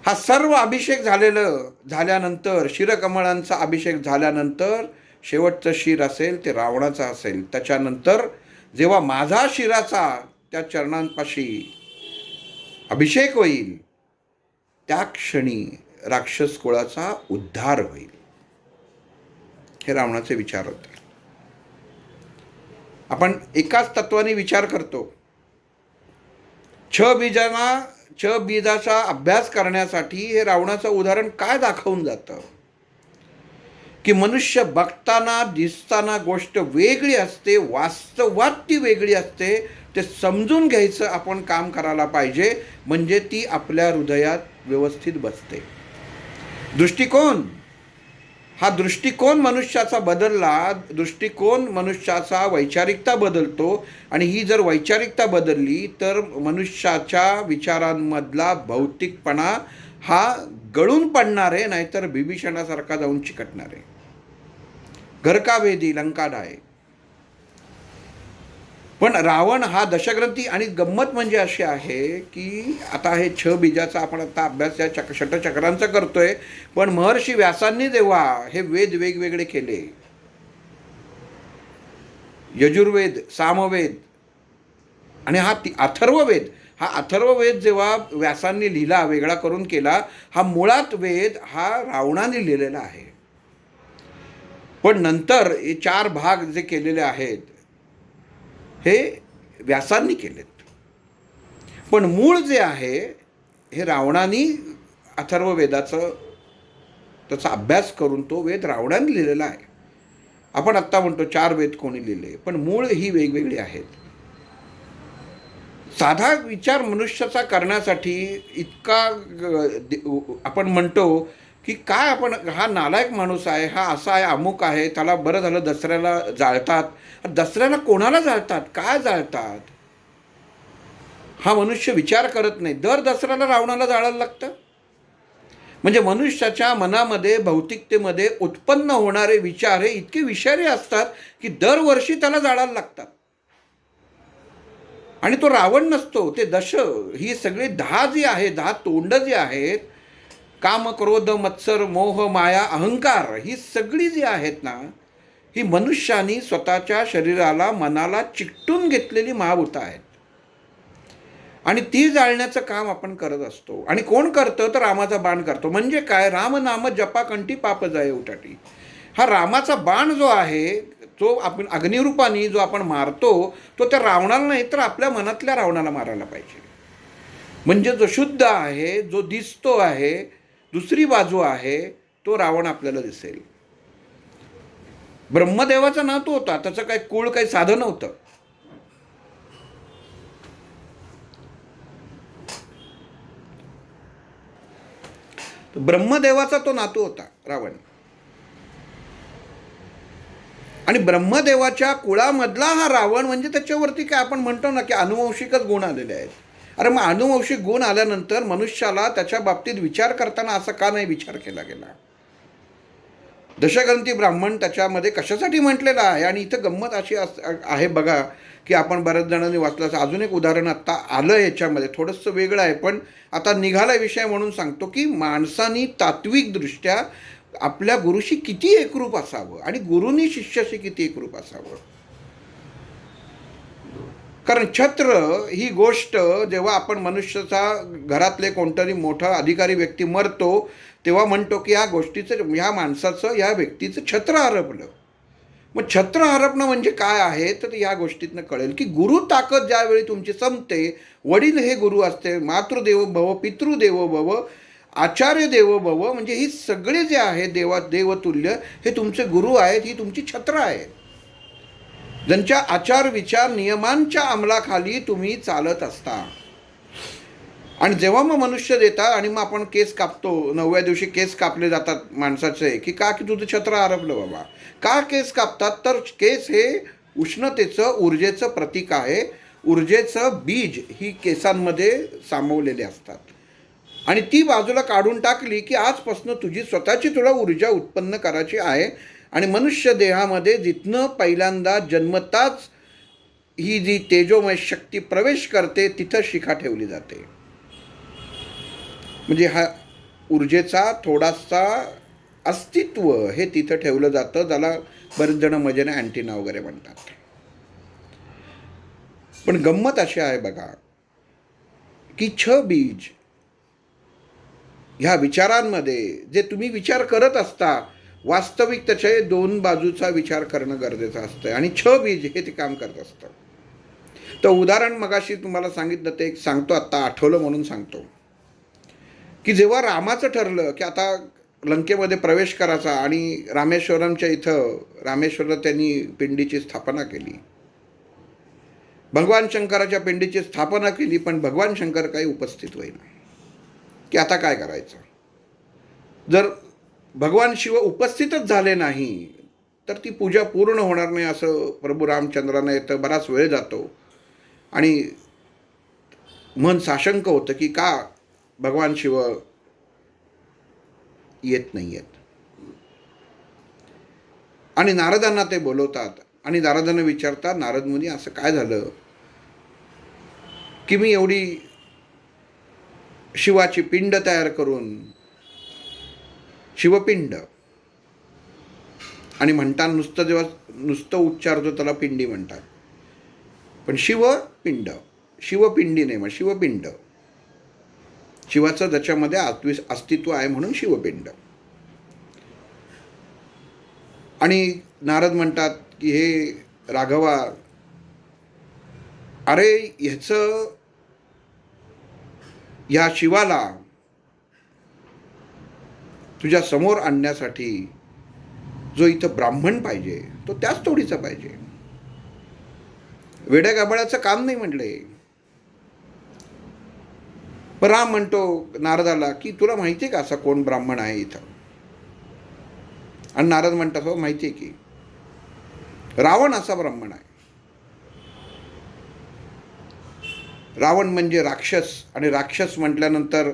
A: हा सर्व अभिषेक झाल्यानंतर, शिरकमळांचा अभिषेक झाल्यानंतर शेवटचं शिर असेल ते रावणाचा असेल. त्याच्यानंतर जेव्हा माझा शिराचा त्या चरणांपाशी अभिषेक होईल, त्या क्षणी राक्षस कुळाचा उद्धार होईल. हे रावणाचे विचार होते. आपण एकाच तत्वाने विचार करतो. छ बीजाचा अभ्यास करण्यासाठी हे रावणाचं उदाहरण काय दाखवून जातं की मनुष्य बघताना, दिसताना गोष्ट वेगळी असते, वास्तवात ती वेगळी असते. ते समजून घ्यायचं आपण काम करायला पाहिजे, म्हणजे ती आपल्या हृदयात व्यवस्थित बसते. दृष्टिकोन, हा दृष्टिकोन मनुष्याचा बदलला, दृष्टिकोन मनुष्याचा वैचारिकता बदलतो. आणि ही जर वैचारिकता बदलली तर मनुष्याच्या विचारांमधला भौतिकपणा हा गळून पडणार आहे, नाहीतर बिभीषणासारखा जाऊन चिकटणार आहे. घर का वेदी लंका डाय. पण रावण हा दशग्रंथी. आणि गंमत म्हणजे अशी आहे की आता हे बीजाचा आपण आता अभ्यास या षटचक्रांचा करतोय, पण महर्षी व्यासांनी जेव्हा हे वेद वेगवेगळे केले, यजुर्वेद, सामवेद आणि हा अथर्ववेद, हा अथर्ववेद जेव्हा व्यासांनी लिहिला, वेगळा करून केला, हा मुळात वेद हा रावणाने लिहिलेला आहे. पण नंतर हे 4 भाग जे केलेले आहेत हे व्यासांनी केलेत. पण मूळ जे आहे हे रावणाने अथर्ववेदाचं त्याचा अभ्यास करून तो वेद रावणाने लिहिलेला आहे. आपण आत्ता म्हणतो 4 वेद कोणी लिहिले, पण मूळ ही वेगवेगळी आहेत. साधा विचार मनुष्याचा करण्यासाठी इतका आपण म्हणतो की काय, आपण हा नालायक माणूस आहे, हा असा आहे, अमुक आहे, त्याला बरं झालं दसऱ्याला जाळतात. दसऱ्याला कोणाला जाळतात, काय जाळतात, हा मनुष्य विचार करत नाही. दर दसऱ्याला रावणाला जाळायला लागतं. म्हणजे मनुष्याच्या मनामध्ये, भौतिकतेमध्ये उत्पन्न होणारे विचार हे इतके विषारी असतात की दरवर्षी त्याला जाळायला लागतात. आणि तो रावण नसतो, ते ही सगळी 10 जी आहे, 10 तोंड जी आहेत, काम, क्रोध, मत्सर, मोह, माया, अहंकार, ही सगळी जी आहेत ना, ही मनुष्यानी स्वतःच्या शरीराला मनाला चिकटून घेतलेली महाभूतं आहेत आणि ती जाळण्याचं काम आपण करत असतो. आणि कोण करतं? तर रामाचा बाण करतो. म्हणजे काय? राम नाम जपाकंठी पाप जाय उठाटी. हा रामाचा बाण जो आहे, जो आपण अग्निरूपाने जो आपण मारतो, तो त्या रावणाला नाही तर आपल्या मनातल्या रावणाला मारायला पाहिजे. म्हणजे जो शुद्ध आहे, जो दिसतो आहे, दुसरी बाजू आहे, तो रावण आपल्याला दिसेल. ब्रह्मदेवाचा नातू होता, त्याचं काही कुळ काही साधं नव्हतं. ब्रह्मदेवाचा तो नातू होता रावण. आणि ब्रह्मदेवाच्या कुळामधला हा रावण म्हणजे त्याच्यावरती काय आपण म्हणतो ना की अनुवंशिकच गुण आलेले आहेत. अरे मग अनुवंशिक गुण आल्यानंतर मनुष्याला त्याच्या बाबतीत विचार करताना असा का नाही विचार केला गेला? दशग्रंथी ब्राह्मण त्याच्यामध्ये कशासाठी म्हटलेला आहे? आणि इथं गंमत अशी आहे बघा की आपण बऱ्याच जणांनी वाचलं. अजून एक उदाहरण आत्ता आलं याच्यामध्ये, थोडंसं वेगळं आहे पण आता निघाला विषय म्हणून सांगतो की माणसानी तात्विकदृष्ट्या आपल्या गुरुशी किती एकरूप असावं आणि गुरुनी शिष्याशी किती एकरूप असावं. कारण छत्र ही गोष्ट जेव्हा आपण मनुष्याचा घरातले कोणतरी मोठा अधिकारी व्यक्ती मरतो तेव्हा म्हणतो की या गोष्टीचं, ह्या माणसाचं, या व्यक्तीचं छत्र हरपलं. मग छत्र हरपणं म्हणजे काय आहे? तर या गोष्टीतनं कळेल की गुरु ताकद ज्यावेळी तुमची संपते, वडील हे गुरु असते, मातृदेवो भव, पितृदेवो भव, आचार्य देवो भव, म्हणजे ही सगळे जे आहे देवतुल्य हे तुमचे गुरु आहेत, ही तुमची छत्र आहेत, ज्यांच्या आचार विचार नियमांच्या अंमलाखाली तुम्ही चालत असता. आणि जेव्हा मग मनुष्य देतात आणि मग आपण केस कापतो, 9व्या दिवशी केस कापले जातात माणसाचे की का? की तुझं छत्र हरपलं बाबा. का केस कापतात? तर केस हे उष्णतेचं, ऊर्जेचं प्रतीक आहे. ऊर्जेचं बीज ही केसांमध्ये सामावलेले असतात आणि ती बाजूला काढून टाकली की आजपासून तुझी स्वतःची तुला ऊर्जा उत्पन्न करायची आहे. आणि मनुष्य देहामध्ये जिथनं पहिल्यांदा जन्मताच ही जी तेजोमय शक्ती प्रवेश करते तिथं शिखा ठेवली जाते. म्हणजे हा ऊर्जेचा थोडासा अस्तित्व हे तिथं ठेवलं जातं, ज्याला बरेच जण मजेने अँटिना वगैरे म्हणतात. पण गंमत अशी आहे बघा की बीज ह्या विचारांमध्ये जे तुम्ही विचार करत असता, वास्तविक त्याचे दोन बाजूचा विचार करणं गरजेचं असतं आणि बीज हे ते काम करत असतं. तर उदाहरण मगाशी तुम्हाला सांगितलं ते एक सांगतो, आत्ता आठवलं म्हणून सांगतो की जेव्हा रामाचं ठरलं की आता लंकेमध्ये प्रवेश करायचा आणि रामेश्वरमच्या इथं रामेश्वरला त्यांनी पिंडीची स्थापना केली, भगवान शंकराच्या पिंडीची स्थापना केली, पण भगवान शंकर काही उपस्थित होईना की आता काय करायचं. जर भगवान शिव उपस्थितच झाले नाही तर ती पूजा पूर्ण होणार नाही असं प्रभू रामचंद्रांना येतं. बराच वेळ जातो आणि मन साशंक होतं की का भगवान शिव येत नाही आहेत. आणि नारदांना ते बोलवतात आणि नारदांना विचारतात, नारद मुनी असं काय झालं की मी एवढी शिवाची पिंड तयार करून, शिवपिंड आणि म्हणतात नुसतं जेव्हा नुसतं उच्चारतो त्याला पिंडी म्हणतात, पण शिवपिंड, शिवपिंडी नाही मग शिवपिंड, शिवाचं ज्याच्यामध्ये अस्तित्व आहे म्हणून शिवपिंड. आणि नारद म्हणतात की हे राघवा, अरे ह्याचं, ह्या शिवाला तुझ्या समोर आणण्यासाठी जो इथं ब्राह्मण पाहिजे तो त्याच तोडीचा पाहिजे. वेड्या गाबळाचं काम नाही म्हटलंय. पण राम म्हणतो नारदाला की तुला माहिती आहे का असा कोण ब्राह्मण आहे इथं? आणि नारद म्हणतात हो माहिती आहे की रावण असा ब्राह्मण आहे. रावण म्हणजे राक्षस, आणि राक्षस म्हटल्यानंतर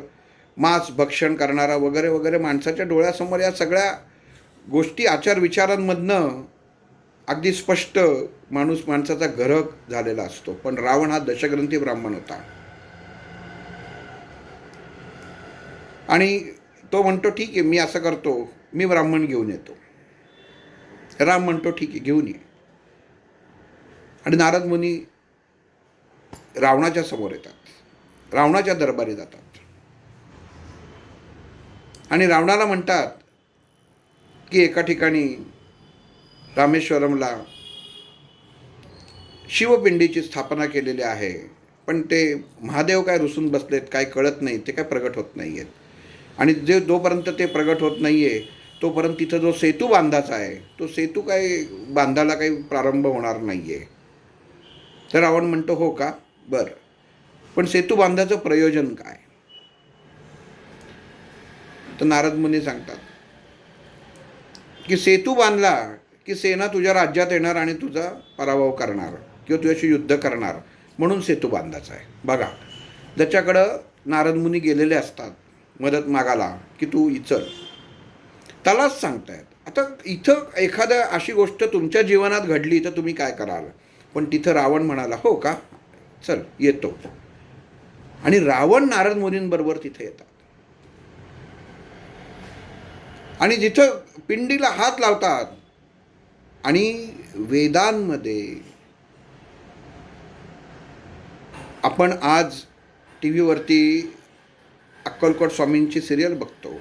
A: मांस भक्षण करणारा वगैरे वगैरे, माणसाच्या डोळ्यासमोर या सगळ्या गोष्टी आचार विचारांमधनं अगदी स्पष्ट माणसाचा गरक झालेला असतो. पण रावण हा दशग्रंथी ब्राह्मण होता आणि तो म्हणतो ठीक आहे मी असं करतो, मी ब्राह्मण घेऊन येतो. राम म्हणतो ठीक आहे, घेऊन ये. आणि नारद मुनी रावणाच्या समोर येतात, रावणाच्या दरबारी जातात आणि रावणाला म्हणतात की एका ठिकाणी रामेश्वरमला शिवपिंडीची स्थापना केलेली आहे, पण ते महादेव काय रुसून बसलेत, काय कळत नाही, ते काय प्रगट होत नाही आहेत. आणि जोपर्यंत ते प्रगट होत नाही आहे तोपर्यंत तिथं जो सेतू बांधायचा आहे तो सेतू काय बांधायला काही प्रारंभ होणार नाही आहे. तर रावण म्हणतो हो का, बरं, पण सेतू बांधायचं प्रयोजन काय? तर नारद मुनी सांगतात की सेतू बांधला की सेना तुझ्या राज्यात येणार आणि तुझा पराभव करणार किंवा तुझ्याशी युद्ध करणार, म्हणून सेतू बांधायचा आहे. बघा, ज्याच्याकडं नारद मुनी गेलेले असतात मदत मागायला की तू इचल, त्यालाच सांगतायत. आता इथं एखाद्या अशी गोष्ट तुमच्या जीवनात घडली तर तुम्ही काय कराल? पण तिथं रावण म्हणाला हो का, चल येतो. आणि रावण नारद मुनींबरोबर तिथे येतात आणि जिथं पिंडीला हात लावतात. आणि वेदांमध्ये आपण आज टी व्हीवरती अक्कलकोट स्वामींची सिरियल बघतो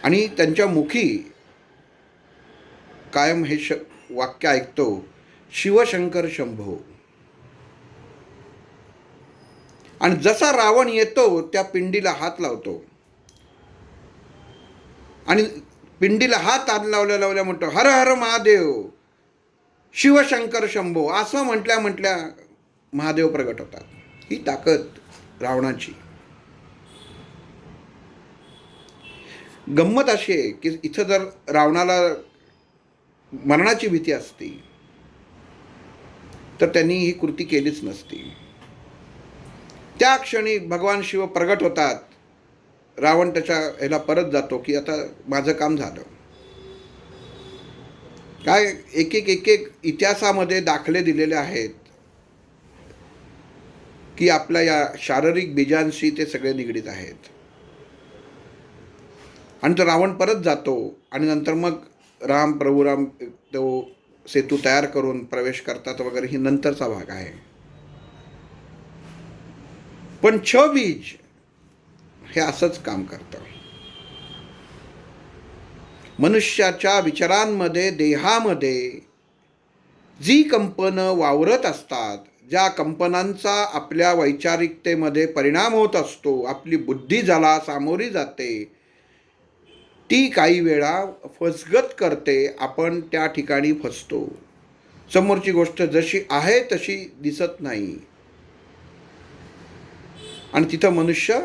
A: आणि त्यांच्या मुखी कायम हे वाक्य ऐकतो, शिवशंकर शंभो. आणि जसा रावण येतो त्या पिंडीला हात लावतो आणि पिंडीला हात लावल्या म्हणतो हर हर महादेव शिवशंकर शंभो. असं म्हटल्या महादेव प्रगट होतात. ही ताकद रावणाची. गंमत अशी आहे की इथं जर रावणाला मरणाची भीती असती तर त्यांनी ही कृती केलीच नसती. त्या क्षणी भगवान शिव प्रगट होतात. रावण त्याच्या ह्याला परत जातो की आता माझं काम झालं. काय एक एक इतिहासामध्ये दाखले दिलेले आहेत की आपल्या या शारीरिक बीजांशी ते सगळे निगडीत आहेत. आणि तो रावण परत जातो आणि नंतर मग प्रभू राम तो सेतू तयार करून प्रवेश करतात वगैरे, ही नंतरचा भाग आहे. पण बीज हे असंच काम करतं. मनुष्याच्या विचारांमध्ये, देहामध्ये जी कंपनं वावरत असतात, ज्या कंपनांचा आपल्या वैचारिकतेमध्ये परिणाम होत असतो, आपली बुद्धी ज्याला सामोरी जाते, ती काही वेळा फसगत करते. आपण त्या ठिकाणी फसतो. समोरची गोष्ट जशी आहे तशी दिसत नाही आणि तिथं मनुष्य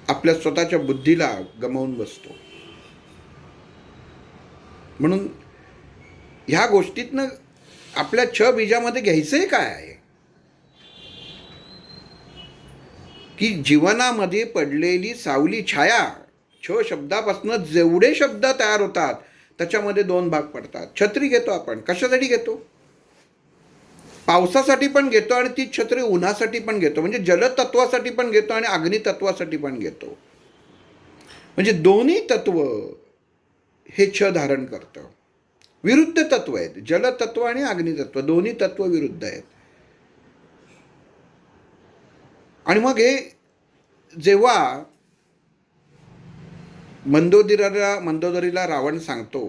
A: आपल्या स्वतःच्या बुद्धीला गमावून बसतो. म्हणून ह्या गोष्टीतनं आपल्या बीजामध्ये घ्यायचंय काय आहे की जीवनामध्ये पडलेली सावली छाया, शब्दापासून जेवढे शब्द तयार होतात त्याच्यामध्ये दोन भाग पडतात. छत्री घेतो आपण, कशासाठी घेतो? पावसासाठी पण घेतो आणि ती छत्री उन्हासाठी पण घेतो. म्हणजे जलतत्वासाठी पण घेतो आणि अग्नितत्वासाठी पण घेतो. म्हणजे दोन्ही तत्व हे धारण करतं. विरुद्ध तत्व आहेत. जलतत्व आणि अग्नितत्व दोन्ही तत्व विरुद्ध आहेत. आणि मग हे जेव्हा मंदोदरीला रावण सांगतो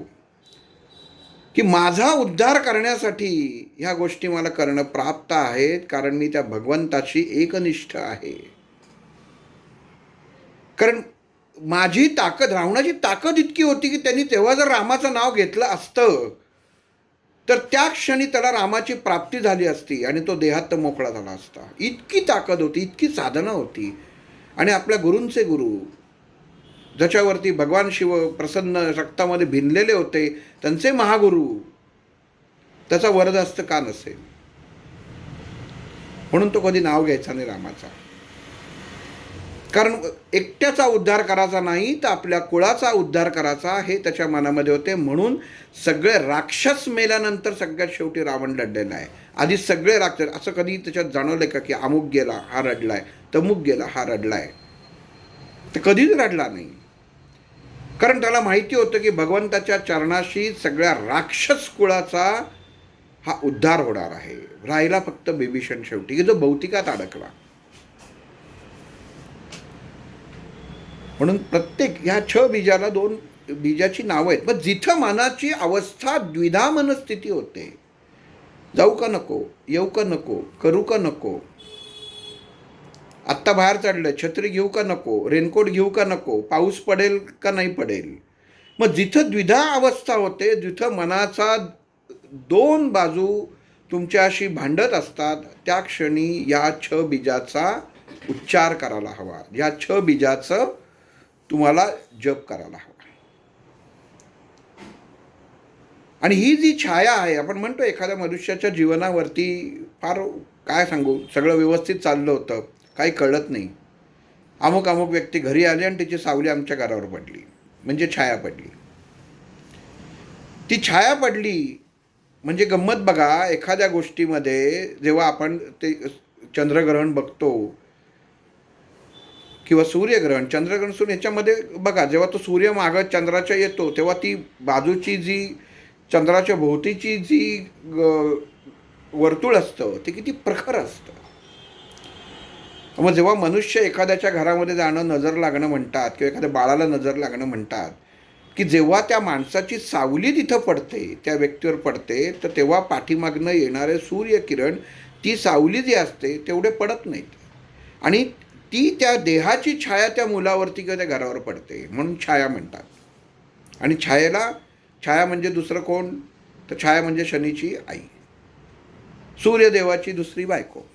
A: की माझा उद्धार करण्यासाठी ह्या गोष्टी मला करणं प्राप्त आहेत, कारण मी त्या भगवंताशी एकनिष्ठ आहे. कारण माझी ताकद, रावणाची ताकद इतकी होती की त्यांनी तेव्हा जर रामाचं नाव घेतलं असतं तर त्या क्षणी त्याला रामाची प्राप्ती झाली असती आणि तो देहात मोकळा झाला असता. इतकी ताकद होती, इतकी साधना होती. आणि आपल्या गुरूंचे गुरु, ज्याच्यावरती भगवान शिव प्रसन्न रक्तामध्ये भिनलेले होते, त्यांचे महागुरु, त्याचा वरदहस्त का नसेल? म्हणून तो कधी नाव घ्यायचा नाही रामाचा. कारण एकट्याचा उद्धार करायचा नाही तर आपल्या कुळाचा उद्धार करायचा हे त्याच्या मनामध्ये होते. म्हणून सगळे राक्षस मेल्यानंतर सगळ्यात शेवटी रावण लढलेला आहे. आधी सगळे राक्षस, असं कधी त्याच्यात जाणवलंय का की अमुक गेला हा रडलाय, तमुक गेला हा रडलाय? तर कधीच रडला नाही. कारण त्याला माहिती होतं की भगवंताच्या चरणाशी सगळ्या राक्षस कुळाचा हा उद्धार होणार आहे. राहिला फक्त बिभीषण शेवटी, की जो भौतिकात अडकला. म्हणून प्रत्येक ह्या छ बीजाला 2 बीजाची नावं आहेत. मग जिथं मनाची अवस्था द्विधा मनस्थिती होते, जाऊ का नको, येऊ का नको, करू का नको, आत्ता बाहेर चढलं, छत्री घेऊ का नको, रेनकोट घेऊ का नको, पाऊस पडेल का नाही पडेल. मग जिथं द्विधा अवस्था होते, जिथं मनाचा 2 बाजू तुमच्याशी भांडत असतात, त्या क्षणी या छ बीजाचा उच्चार करायला हवा. या छ बीजाचं तुम्हाला जप करायला हवा. आणि ही जी छाया आहे, आपण म्हणतो एखाद्या मनुष्याच्या जीवनावरती फार काय सांगू, सगळं व्यवस्थित चाललं होतं, काही कळत नाही, अमुक अमुक व्यक्ती घरी आली आणि तिची सावली आमच्या घरावर पडली, म्हणजे छाया पडली. ती छाया पडली म्हणजे गंमत बघा. एखाद्या गोष्टीमध्ये जेव्हा आपण ते चंद्रग्रहण बघतो किंवा सूर्यग्रहण, चंद्रग्रहण सूर्य ह्याच्यामध्ये बघा, जेव्हा तो सूर्य मागं चंद्राच्या येतो तेव्हा ती बाजूची जी चंद्राच्या भोवतीची जी वर्तुळ असतं ते किती प्रखर असतं. मग जेव्हा मनुष्य एखाद्याच्या घरामध्ये जाणं, नजर लागणं म्हणतात, किंवा एखाद्या बाळाला नजर लागणं म्हणतात, की जेव्हा त्या माणसाची सावली तिथं पडते, त्या व्यक्तीवर पडते, तर तेव्हा पाठीमागनं येणारे सूर्यकिरण, ती सावली जी असते तेवढे पडत नाहीत, आणि ती त्या देहाची छाया त्या मुलावरती किंवा त्या घरावर पडते, म्हणून छाया म्हणतात. आणि छाया म्हणजे दुसरं कोण, तर छाया म्हणजे शनीची आई, सूर्यदेवाची दुसरी बायको,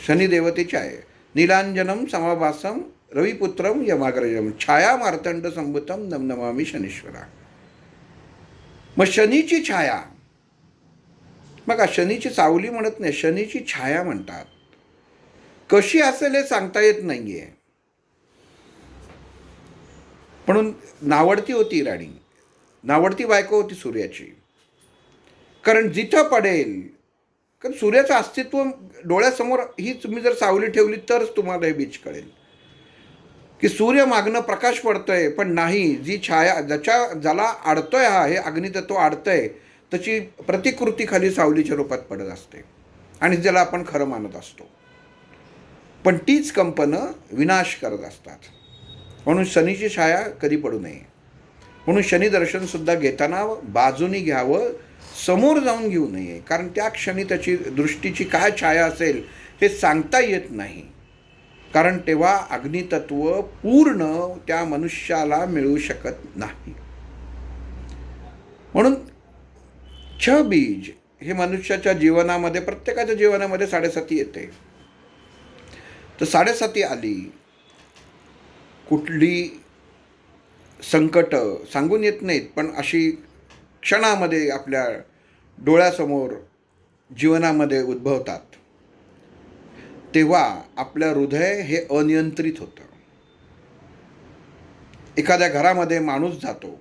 A: शनिदेवतेची आहे. नीलांजनम समाभासम रविपुत्रम यमाग्रजम छाया मार्तंड संभूतम नमनमामी शनीश्वरा. मग शनीची छाया, मग शनीची सावली म्हणत नाही, शनीची छाया म्हणतात. कशी असेल हे सांगता येत नाहीये. म्हणून नावडती होती राणी, नावडती बायको होती सूर्याची. कारण जिथं पडेल, कारण सूर्याचं अस्तित्व डोळ्यासमोर, ही तुम्ही जर सावली ठेवली तरच तुम्हाला हे बीज कळेल की सूर्य मागणं प्रकाश पडतोय, पण नाही, जी छाया ज्याला अडतोय, हा हे अग्नितत्व अडतंय, त्याची प्रतिकृती खाली सावलीच्या रूपात पडत असते, आणि ज्याला आपण खरं मानत असतो. पण तीच कंपनं विनाश करत असतात. म्हणून शनीची छाया कधी पडू नये. म्हणून शनी दर्शनसुद्धा घेताना बाजूनी घ्यावं, समोर जाऊन घेऊ नये. कारण त्या क्षणी त्याची दृष्टीची काय छाया असेल हे सांगता येत नाही. कारण तेव्हा अग्नितत्व पूर्ण त्या मनुष्याला मिळू शकत नाही. म्हणून छ बीज हे मनुष्याच्या जीवनामध्ये, प्रत्येकाच्या जीवनामध्ये 7.5 येते. तर 7.5 आली, कुठली संकट सांगून येत नाहीत, पण अशी क्षणामध्ये आपल्या डोळ्यासमोर जीवनामध्ये उद्भवतात, तेव्हा आपलं हृदय हे अनियंत्रित होतं. एखाद्या घरामध्ये माणूस जातो,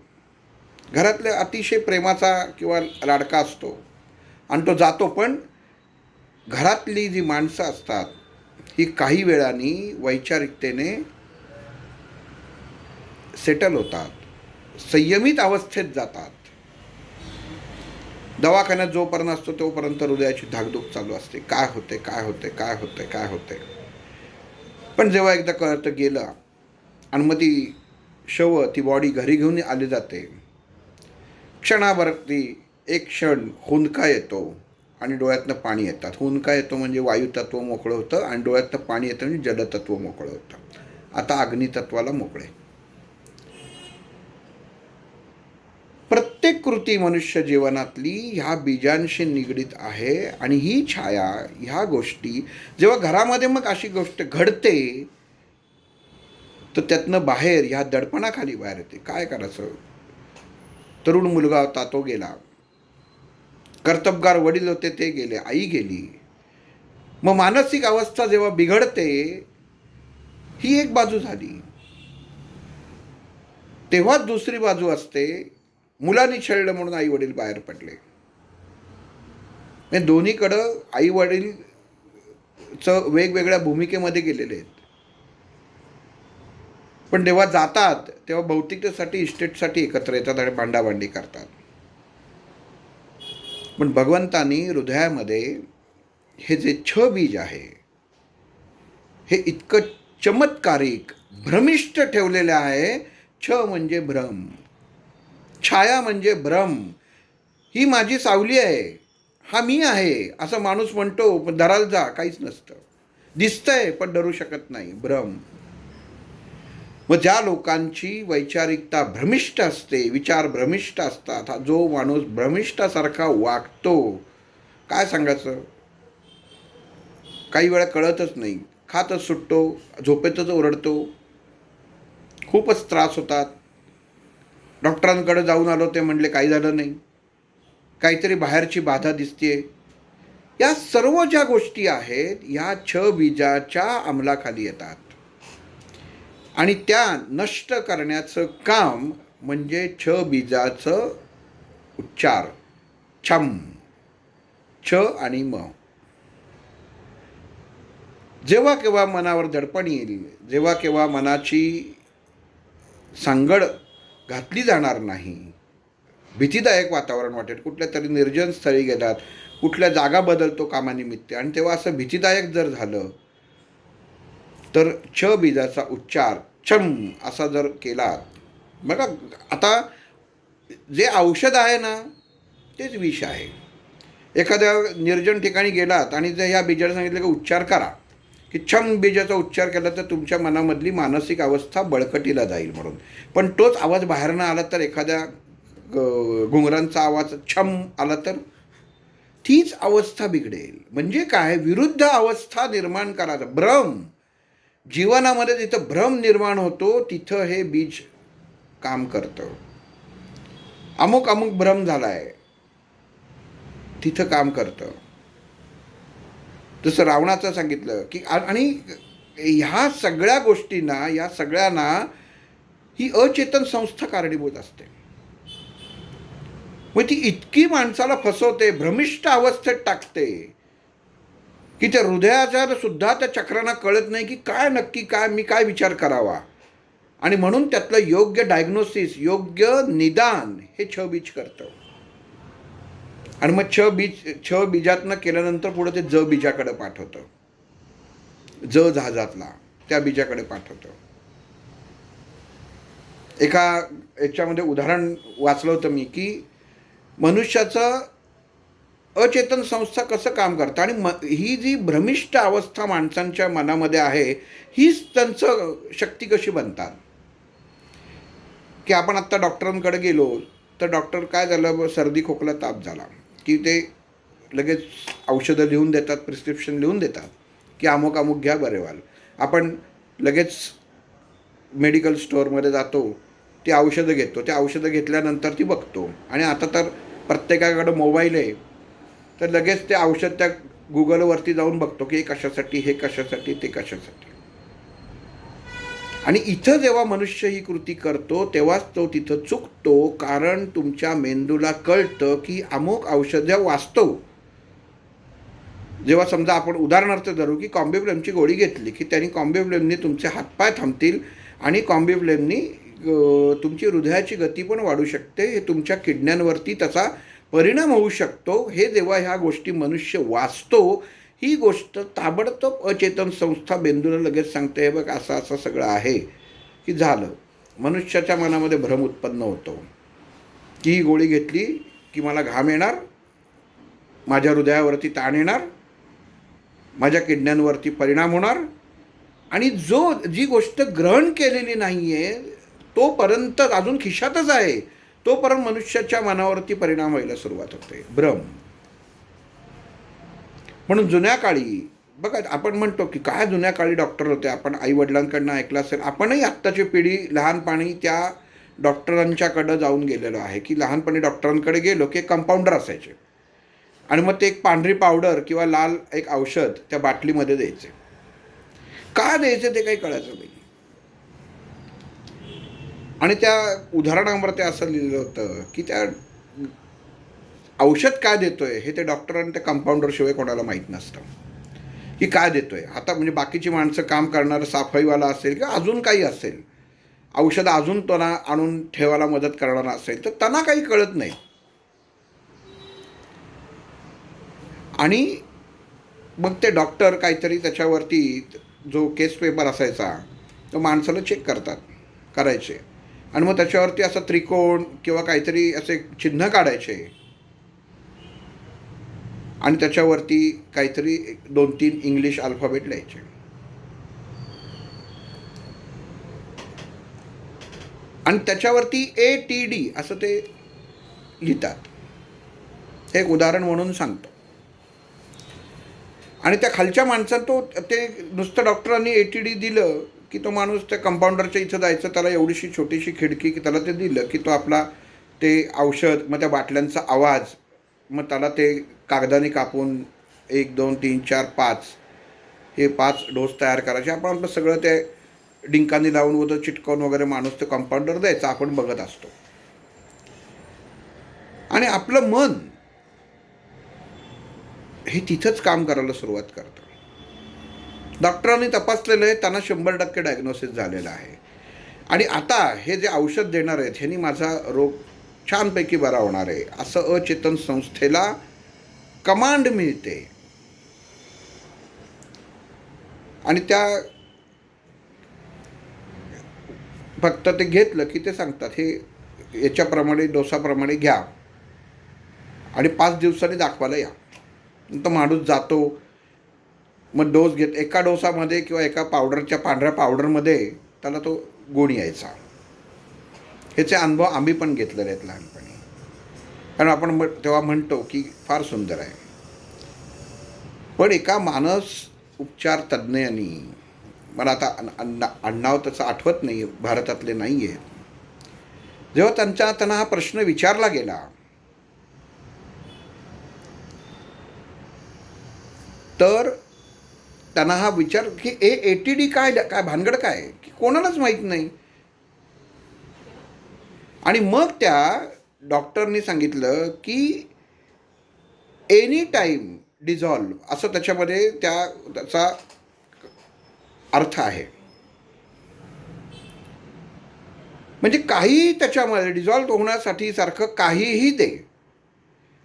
A: घरातल्या अतिशय प्रेमाचा किंवा लाडका असतो, आणि तो जातो, पण घरातली जी माणसं असतात ही काही वेळाने वैचारिकतेने सेटल होतात, संयमित अवस्थेत जातात. दवाखान्यात जोपर्यंत असतो तोपर्यंत हृदयाची धाकधूक चालू असते, काय होते काय होते काय होते काय होते. पण जेव्हा एकदा कळतं गेलं, आणि मग ती ती बॉडी घरी घेऊन आली जाते, क्षणाभरती एक क्षण हुंदका येतो आणि डोळ्यातनं पाणी येतात. हुंदका येतो म्हणजे वायुतत्व मोकळं होतं, आणि डोळ्यातनं पाणी येतं म्हणजे जलतत्व मोकळं होतं. आता अग्नितत्वाला मोकळे. प्रत्येक कृती मनुष्य जीवनातली ह्या बीजांशी निगडीत आहे. आणि ही छाया, ह्या गोष्टी जेव्हा घरामध्ये मग अशी गोष्ट घडते, तर त्यातनं बाहेर ह्या दडपणाखाली बाहेर येते. काय करायचं, तरुण मुलगा होता तो गेला, कर्तबगार वडील होते ते गेले, आई गेली. मग मानसिक अवस्था जेव्हा बिघडते, ही एक बाजू झाली. तेव्हाच दुसरी बाजू असते, मुलांनी छळलं म्हणून आई वडील बाहेर पडले. म्हणजे दोन्हीकडं आई वडीलचं वेगवेगळ्या भूमिकेमध्ये गेलेले आहेत. पण जेव्हा जातात तेव्हा भौतिकतेसाठी इस्टेटसाठी एकत्र येतात आणि भांडाभांडी करतात. पण भगवंतानी हृदयामध्ये हे जे बीज आहे हे इतकं चमत्कारिक भ्रमिष्ट ठेवलेलं आहे. म्हणजे भ्रम, छाया म्हणजे भ्रम. ही माझी सावली आहे, हा मी आहे असं माणूस म्हणतो, पण धराल जा काहीच नसतं. दिसतंय पण धरू शकत नाही, भ्रम. मग ज्या लोकांची वैचारिकता भ्रमिष्ट असते, विचार भ्रमिष्ट असतात, हा जो माणूस भ्रमिष्ठासारखा वागतो, काय सांगायचं, काही वेळा कळतच नाही, खातच सुटतो, झोपेतच ओरडतो, खूपच त्रास होतात. डॉक्टरांकडे जाऊन आलो, ते म्हणले काही झालं नाही, काहीतरी बाहेरची बाधा दिसतेय. या सर्व ज्या गोष्टी आहेत या बीजाच्या अंमलाखाली येतात आणि त्या नष्ट करण्याचं काम म्हणजे बीजाचं उच्चार, छम, आणि म. जेव्हा केव्हा मनावर दडपण येईल, जेव्हा केव्हा मनाची सांगड घातली जाणार नाही, भीतीदायक वातावरण वाटेल, कुठल्या तरी निर्जन स्थळी गेलात, कुठल्या जागा बदलतो कामानिमित्त, आणि तेव्हा असं भीतीदायक जर झालं तर बीजाचा उच्चार छम असा जर केला, बघा आता जे औषध आहे ना तेच विष आहे. एखाद्या निर्जन ठिकाणी गेलात आणि जर ह्या बीजाला सांगितलं की उच्चार करा, की छम बीजाचा उच्चार केला तर तुमच्या मनामधली मानसिक अवस्था बळकटीला जाईल म्हणून. पण तोच आवाज बाहेर न आला तर, एखाद्या घुंगरांचा आवाज छम आला तर तीच अवस्था बिघडेल. म्हणजे काय, विरुद्ध अवस्था निर्माण करायचं. भ्रम जीवनामध्ये जिथं भ्रम निर्माण होतो तिथं हे बीज काम करतं. अमुक अमुक भ्रम झालाय तिथं काम करतं. जसं रावणाचं सांगितलं की, आणि ह्या सगळ्या गोष्टींना, या सगळ्यांना ही अचेतन संस्था कारणीभूत असते. मग ती इतकी माणसाला फसवते, भ्रमिष्ट अवस्थेत टाकते की त्या हृदयाच्या सुद्धा त्या चक्रांना कळत नाही की काय नक्की काय, मी काय विचार करावा. आणि म्हणून त्यातलं योग्य डायग्नोसिस, योग्य निदान हे बीज करतं. आणि मग बीजातनं केल्यानंतर पुढे ते बीजाकडे पाठवतं, जहाजातला त्या बीजाकडे पाठवतं. एका याच्यामध्ये उदाहरण वाचलं होतं मी की मनुष्याचं अचेतन संस्था कसं काम करतं, आणि ही जी भ्रमिष्ट अवस्था माणसांच्या मनामध्ये आहे हीच त्यांचं शक्ती कशी बनतात. की आपण आत्ता डॉक्टरांकडे गेलो तर डॉक्टर काय झालं, सर्दी खोकला ताप झाला की ते लगेच औषधं लिहून देतात, प्रिस्क्रिप्शन लिहून देतात की अमुक अमुक घ्या बरे व्हाल. आपण लगेच मेडिकल स्टोअरमध्ये जातो, ती औषधं घेतो, त्या औषधं घेतल्यानंतर ती बघतो. आणि आता तर प्रत्येकाकडं मोबाईल आहे, तर लगेच ते औषध त्या गुगलवरती जाऊन बघतो की हे कशासाठी, हे कशासाठी, ते कशासाठी. आणि इथं जेव्हा मनुष्य ही कृती करतो तेव्हाच तो तिथं चुकतो, कारण तुमच्या मेंदूला कळतं की अमुक औषध जेव्हा वाचतो, जेव्हा समजा आपण उदाहरणार्थ धरू की कॉम्बिफ्लेमची गोळी घेतली की त्यांनी कॉम्बिफ्लेमनी तुमचे हातपाय थांबतील आणि कॉम्बिफ्लेमनी तुमची हृदयाची गती पण वाढू शकते, हे तुमच्या किडण्यांवरती त्याचा परिणाम होऊ शकतो. हे जेव्हा ह्या गोष्टी मनुष्य वाचतो, ही गोष्ट ताबडतोब अचेतन संस्था मेंदूला लगेच सांगते, हे बघ असं असं सगळं आहे, की झालं. मनुष्याच्या मनामध्ये भ्रम उत्पन्न होतो की ही गोळी घेतली की मला घाम येणार, माझ्या हृदयावरती ताण येणार, माझ्या किडण्यांवरती परिणाम होणार. आणि जी गोष्ट ग्रहण केलेली नाही आहे तोपर्यंत अजून खिशातच आहे, तोपर्यंत मनुष्याच्या मनावरती परिणाम व्हायला सुरुवात होते, भ्रम. म्हणून जुन्या काळी बघा, आपण म्हणतो की काय जुन्या काळी डॉक्टर होते, आपण आईवडिलांकडनं ऐकलं असेल. आपणही आत्ताची पिढी लहानपणी त्या डॉक्टरांच्याकडं जाऊन गेलेलो आहे की लहानपणी डॉक्टरांकडे गेलो की कंपाऊंडर असायचे आणि मग ते एक पांढरी पावडर किंवा लाल एक औषध त्या बाटलीमध्ये द्यायचे. का द्यायचे ते काही कळायचं नाही. आणि त्या उदाहरणावर ते असं लिहिलं होतं की त्या औषध काय देतोय हे ते डॉक्टरांना त्या कंपाऊंडरशिवाय कोणाला माहीत नसतं की काय देतोय. आता म्हणजे बाकीची माणसं काम करणारं साफाईवाला असेल किंवा अजून काही असेल, औषध अजून त्यांना आणून ठेवायला मदत करणारा असेल तर त्यांना काही कळत नाही. आणि मग ते डॉक्टर काहीतरी त्याच्यावरती जो केस पेपर असायचा तो माणसाला चेक करायचे आणि मग त्याच्यावरती असं त्रिकोण किंवा काहीतरी असे चिन्ह काढायचे आणि त्याच्यावरती काहीतरी 2-3 इंग्लिश अल्फाबेट लिहायचे. आणि त्याच्यावरती ATD असं ते लिहितात. हे एक उदाहरण म्हणून सांगतो. आणि त्या खालच्या माणसात तो ते नुसतं डॉक्टरांनी ATD दिलं की तो माणूस त्या कंपाऊंडरच्या इथं जायचं, त्याला एवढीशी छोटीशी खिडकी की त्याला ते दिलं की तो आपला ते औषध, मग त्या बाटल्यांचा आवाज, मग त्याला ते कागदाने कापून 1 2 3 4 5 हे 5 डोस तयार करायचे. आपण आपलं सगळं ते डिंकांनी लावून व चिटकवून वगैरे माणूस तो कंपाऊंडर द्यायचा, आपण बघत असतो. आणि आपलं मन हे तिथंच काम करायला सुरुवात करतं. डॉक्टरांनी तपासलेलं आहे, त्यांना 100% डायग्नोसिस झालेलं आहे. आणि आता हे जे औषध देणार आहेत ह्यांनी माझा रोग छानपैकी बरा होणार आहे असं अचेतन संस्थेला कमांड मिळते. आणि त्या फक्त ते घेतलं की ते सांगतात हे याच्याप्रमाणे डोसाप्रमाणे घ्या आणि 5 दिवसांनी दाखवायला या. तो माणूस जातो, मग डोस घेत, एका डोसामध्ये किंवा एका पावडरच्या पांढऱ्या पावडरमध्ये त्याला तो गुण यायचा. ह्याचे अनुभव आम्ही पण घेतलेले आहेत लहानपणी. कारण आपण तेव्हा म्हणतो की फार सुंदर आहे. पण एका मानस उपचार तज्ज्ञांनी, मला आता आडनाव त्याचं आठवत नाही, भारतातले नाही आहेत, जेव्हा त्यांना हा प्रश्न विचारला गेला तर त्यांना हा विचार की ATD काय भानगड काय की कोणालाच माहीत नाही. आणि मग त्या डॉक्टरनी सांगितलं की एनी टाईम डिझॉल्व असं त्याच्यामध्ये त्याचा अर्थ आहे. म्हणजे काही त्याच्यामध्ये डिझॉल्व होण्यासाठी सारखं काहीही दे.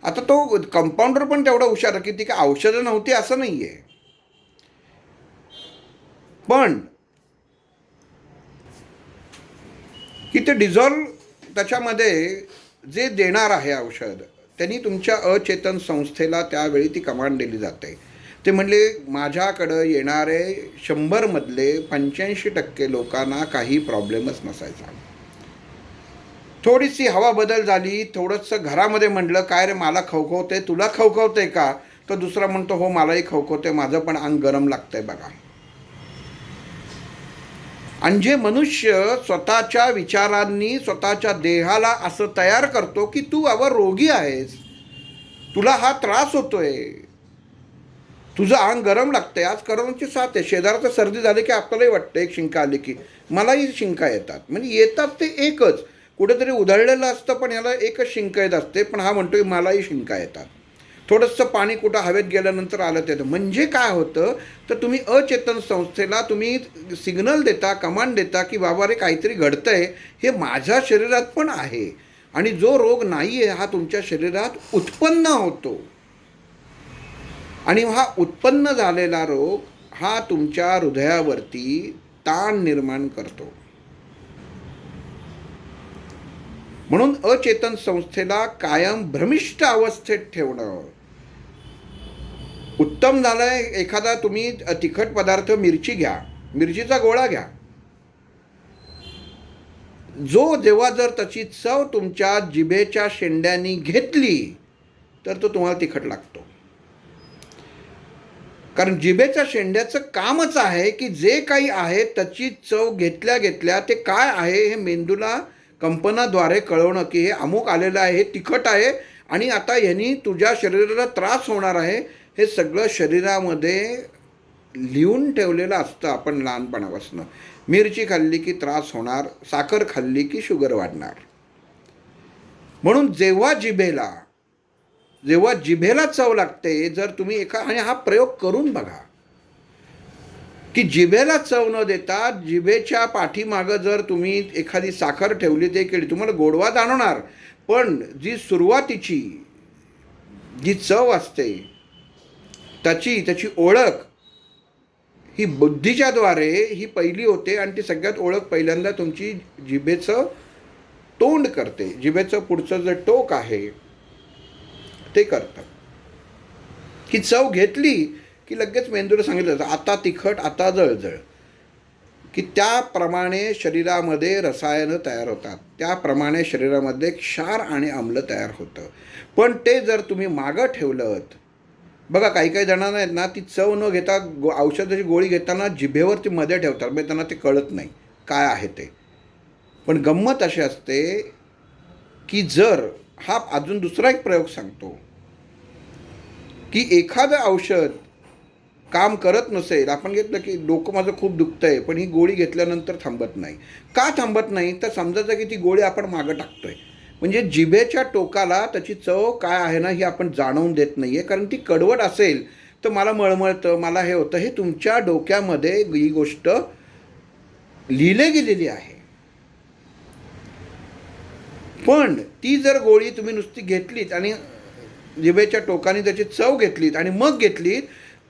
A: आता तो कंपाऊंडर पण तेवढा हुशार की ती काय औषधं नव्हती असं नाही आहे, पण की ते डिझॉल्व त्याच्यामध्ये जे देणार आहे औषध त्यांनी तुमच्या अचेतन संस्थेला त्यावेळी ती कमांड दिली जाते. ते म्हणले माझ्याकडं येणारे 100 मधले 85% लोकांना काही प्रॉब्लेमच नसायचा. थोडीशी हवा बदल झाली, थोडंसं घरामध्ये म्हटलं काय रे मला खवखवते, तुला खवखवते का, तर दुसरा म्हणतो हो मलाही खवखवते, माझं पण अंग गरम लागतंय बघा. आणि जे मनुष्य स्वतःच्या विचारांनी स्वतःच्या देहाला असं तयार करतो की तू बाबा रोगी आहेस, तुला हा त्रास होतोय, तुझं अंग गरम लागतंय, आज करोनाची साथ आहे, शेजाराचं सर्दी झाली की आपल्यालाही वाटतं, एक शिंका आली की मलाही शिंका येतात, म्हणजे येतात ते एकच कुठेतरी उधळलेलं असतं पण याला एकच शिंका येत असते, पण हा म्हणतो की मलाही शिंका येतात. थोडंसं पाणी कुठं हवेत गेल्यानंतर आलं येतं. म्हणजे काय होतं तर तुम्ही अचेतन संस्थेला तुम्ही सिग्नल देता, कमांड देता की बाबा रे काहीतरी घडतंय, हे माझ्या शरीरात पण आहे. आणि जो रोग नाही आहे हा तुमच्या शरीरात उत्पन्न होतो. आणि हा उत्पन्न झालेला रोग हा तुमच्या हृदयावरती ताण निर्माण करतो. म्हणून अचेतन संस्थेला कायम भ्रमिष्ट अवस्थेत ठेवणं उत्तम झालंय. एखादा तुम्ही तिखट पदार्थ, मिरची घ्या, मिरचीचा गोळा घ्या, जेव्हा जर त्याची चव तुमच्या जिभेच्या शेंड्यांनी घेतली तर तो तुम्हाला तिखट लागतो. कारण जिभेच्या शेंड्याचं कामच आहे की जे काही आहे त्याची चव घेतल्या घेतल्या ते काय आहे हे मेंदूला कंपनाद्वारे कळवणं की हे अमुक आलेलं आहे, हे तिखट आहे आणि आता ह्यानी तुझ्या शरीराला त्रास होणार आहे, हे सगळं शरीरामध्ये लिहून ठेवलेलं असतं. आपण लहानपणापासून मिरची खाल्ली की त्रास होणार, साखर खाल्ली की शुगर वाढणार. म्हणून जेव्हा जिभेला चव लागते, जर तुम्ही आणि हा प्रयोग करून बघा, की जिभेला चव न देता जिभेच्या पाठीमागं जर तुम्ही एखादी साखर ठेवली ते केली तुम्हाला गोडवा जाणवणार, पण जी सुरुवातीची जी चव असते त्याची ओळख ही बुद्धीच्या द्वारे ही पहिली होते आणि ती सगळ्यात ओळख पहिल्यांदा तुमची जिभेचं तोंड करते, जिभेचं पुढचं जे टोक आहे ते करतं. की चव घेतली की लगेच मेंदूला सांगितलं जातं आता तिखट, आता जळजळ, की त्याप्रमाणे शरीरामध्ये रसायनं तयार होतात, त्याप्रमाणे शरीरामध्ये क्षार आणि आम्ल तयार होतं. पण ते जर तुम्ही मागं ठेवलं, बघा काही काही जणांना आहेत ना ती चव न घेता औषधाची गोळी घेताना जिभेवरती मध्ये ठेवतात, म्हणजे त्यांना ते कळत नाही काय आहे ते. पण गंमत अशी असते की जर हा अजून दुसरा एक प्रयोग सांगतो की एखादं औषध काम करत नसेल, आपण घेतलं की डोकं माझं खूप दुखतं आहे पण ही गोळी घेतल्यानंतर थांबत नाही. का थांबत नाही तर समजायचं की ती गोळी आपण मागं टाकतोय, म्हणजे जिभेच्या टोकाला त्याची चव काय आहे ना ही आपण जाणवून देत नाही आहे, कारण ती कडवट असेल तर मला मळमळतं, मला हे होतं, हे तुमच्या डोक्यामध्ये ही गोष्ट लिहिली गेलेली आहे. पण ती जर गोळी तुम्ही नुसती घेतलीत आणि जिभेच्या टोकाने त्याची चव घेतलीत आणि मग घेतलीत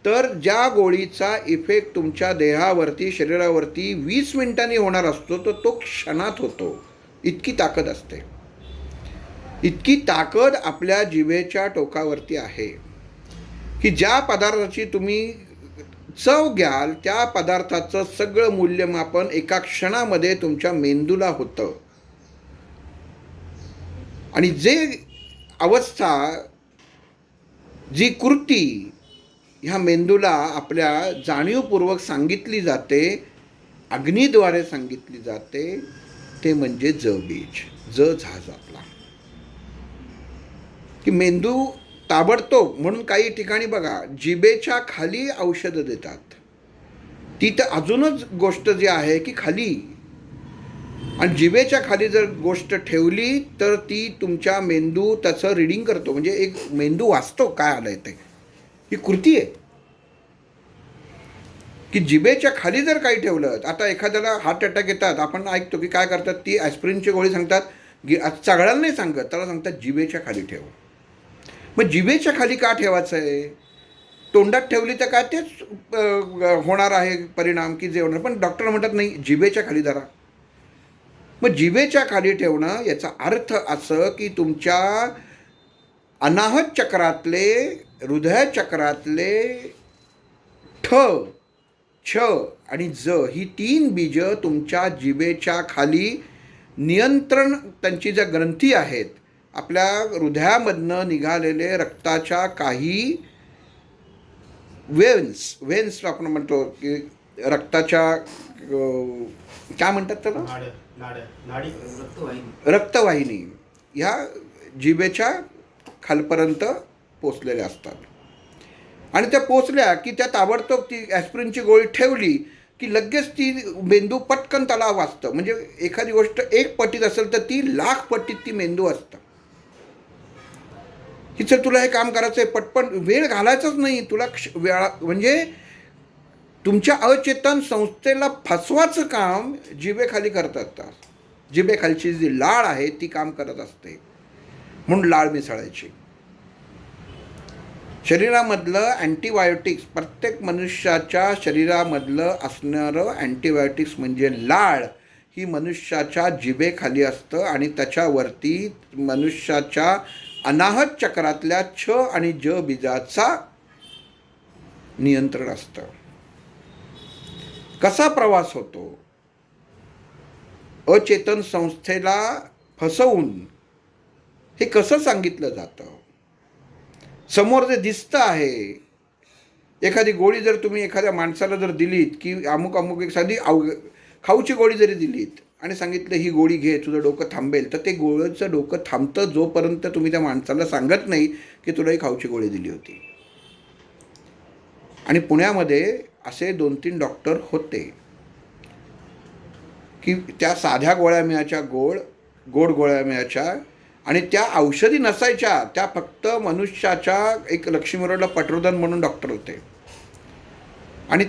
A: तर ज्या गोळीचा इफेक्ट तुमच्या देहावरती शरीरावरती 20 मिनिटांनी होणार असतो तर तो क्षणात होतो. इतकी ताकद असते, इतकी ताकद आपल्या जिभेच्या टोकावरती आहे की ज्या पदार्थाची तुम्ही चव घ्याल त्या पदार्थाचं सगळं मूल्यमापन एका क्षणामध्ये तुमच्या मेंदूला होतं. आणि जे अवस्था, जी कृती ह्या मेंदूला आपल्या जाणीवपूर्वक सांगितली जाते, अग्नीद्वारे सांगितली जाते, ते म्हणजे बीज, झाज आपला. की मेंदू ताबडतोब, म्हणून काही ठिकाणी बघा जिभेच्या खाली औषधं देतात, ती तर अजूनच गोष्ट जी आहे की खाली, आणि जिभेच्या खाली जर गोष्ट ठेवली तर ती तुमच्या मेंदू त्याचं रिडिंग करतो, म्हणजे एक मेंदू वाचतो काय आलंय ते, ही कृती आहे. की जिभेच्या खाली जर काही ठेवलं, आता एखाद्याला हार्ट अटॅक येतात, आपण ऐकतो की काय करतात, ती ॲस्प्रिनची गोळी सांगतात, चघळायला नाही सांगत, त्याला सांगतात जिभेच्या खाली ठेव. मग जिभेच्या खाली का ठेवायचं आहे, तोंडात ठेवली तर काय तेच होणार आहे परिणाम की जे होणार, पण डॉक्टर म्हणतात नाही जिभेच्या खाली धरा. मग जिभेच्या खाली ठेवणं याचा अर्थ असं की तुमच्या अनाहत चक्रातले, हृदय चक्रातले ठ, छ आणि ज ही 3 बीजं तुमच्या जिभेच्या खाली नियंत्रण, त्यांची ज्या ग्रंथी आहेत, आपल्या हृदयामधनं निघालेले रक्ताच्या काही वेन्स आपण म्हणतो की रक्ताच्या काय म्हणतात त्याला, रक्तवाहिनी ह्या जिभेच्या खालपर्यंत पोचलेल्या असतात. आणि त्या पोचल्या की त्या ताबडतोब ती ॲस्प्रिनची गोळी ठेवली की लगेच ती मेंदू पटकन त्याला वाचतं. म्हणजे एखादी गोष्ट 1 पटीत असेल तर ती 1,00,000 पटीत ती मेंदू असतं की चल तुला हे काम करायचं आहे, पटपट, वेळ घालायचाच नाही तुला, वेळा म्हणजे तुमच्या अचेतन संस्थेला फसवाचं काम जिभेखाली करत असतात. जिभेखालची जी लाळ आहे ती काम करत असते, म्हणून लाळ मिसळायची. शरीरामधलं अँटीबायोटिक्स, प्रत्येक मनुष्याच्या शरीरामधलं असणारं अँटीबायोटिक्स म्हणजे लाळ, ही मनुष्याच्या जिभेखाली असतं आणि त्याच्यावरती मनुष्याच्या अनाहत चक्रातल्या छ आणि ज बीजाचा नियंत्रण असतं. कसा प्रवास होतो, अचेतन संस्थेला फसवून हे कसं सांगितलं जातं. समोर जे दिसतं आहे, एखादी गोळी जर तुम्ही एखाद्या माणसाला जर दिलीत की अमुक अमुक एखादी खाऊची गोळी जरी दिलीत आणि सांगितलं ही गोळी घे तुझं डोकं थांबेल, तर ते गोळीचं डोकं थांबतं जोपर्यंत तुम्ही त्या माणसाला सांगत नाही की तुला ही खाऊची गोळी दिली होती. आणि पुण्यामध्ये असे 2-3 डॉक्टर होते की त्या साध्या गोळ्या मिळायच्या, गोड गोळ्या मिळायच्या, आणि त्या औषधी नसायच्या, त्या फक्त मनुष्याच्या, एक लक्ष्मी रोडला पटवर्धन म्हणून डॉक्टर होते, आणि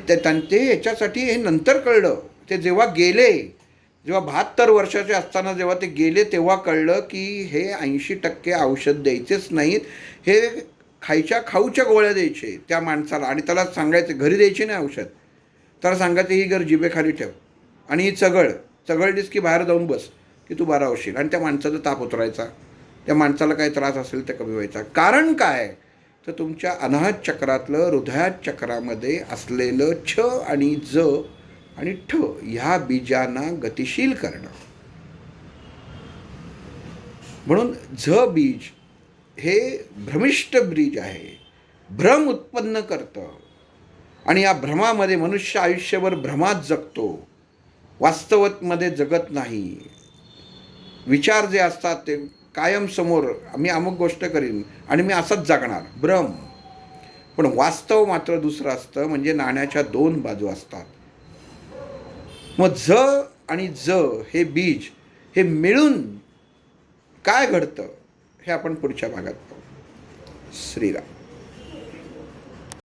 A: ते याच्यासाठी हे नंतर कळलं. ते जेव्हा गेले, जेव्हा 72 वर्षाचे असताना जेव्हा ते गेले तेव्हा कळलं की हे 80% औषध द्यायचेच नाहीत, हे खाऊच्या गोळ्या द्यायचे त्या माणसाला. आणि त्याला सांगायचे, घरी द्यायचे नाही औषध, त्याला सांगायचं ही घर जिभेखाली ठेव आणि ही चघळलीस की बाहेर जाऊन बस की तू बरा होशील. आणि त्या माणसाचा ताप उतरायचा, त्या माणसाला काही त्रास असेल तर कमी व्हायचा. कारण काय तर तुमच्या अनाहत चक्रातलं हृदयात चक्रामध्ये असलेलं छ आणि ज आणि ठ ह्या बीजांना गतिशील करणं. म्हणून झ बीज हे भ्रमिष्ट बीज आहे, भ्रम उत्पन्न करतं. आणि या भ्रमामध्ये मनुष्य आयुष्यभर भ्रमात जगतो, वास्तवमध्ये जगत नाही. विचार जे असतात ते कायम समोर, मी अमुक गोष्ट करीन आणि मी असंच जगणार, भ्रम. पण वास्तव मात्र दुसरं असतं, म्हणजे नाण्याच्या दोन बाजू असतात. मग झ आणि ज हे बीज हे मिळून काय घडतं हे आपण पुढच्या भागात पाहू. श्रीराम.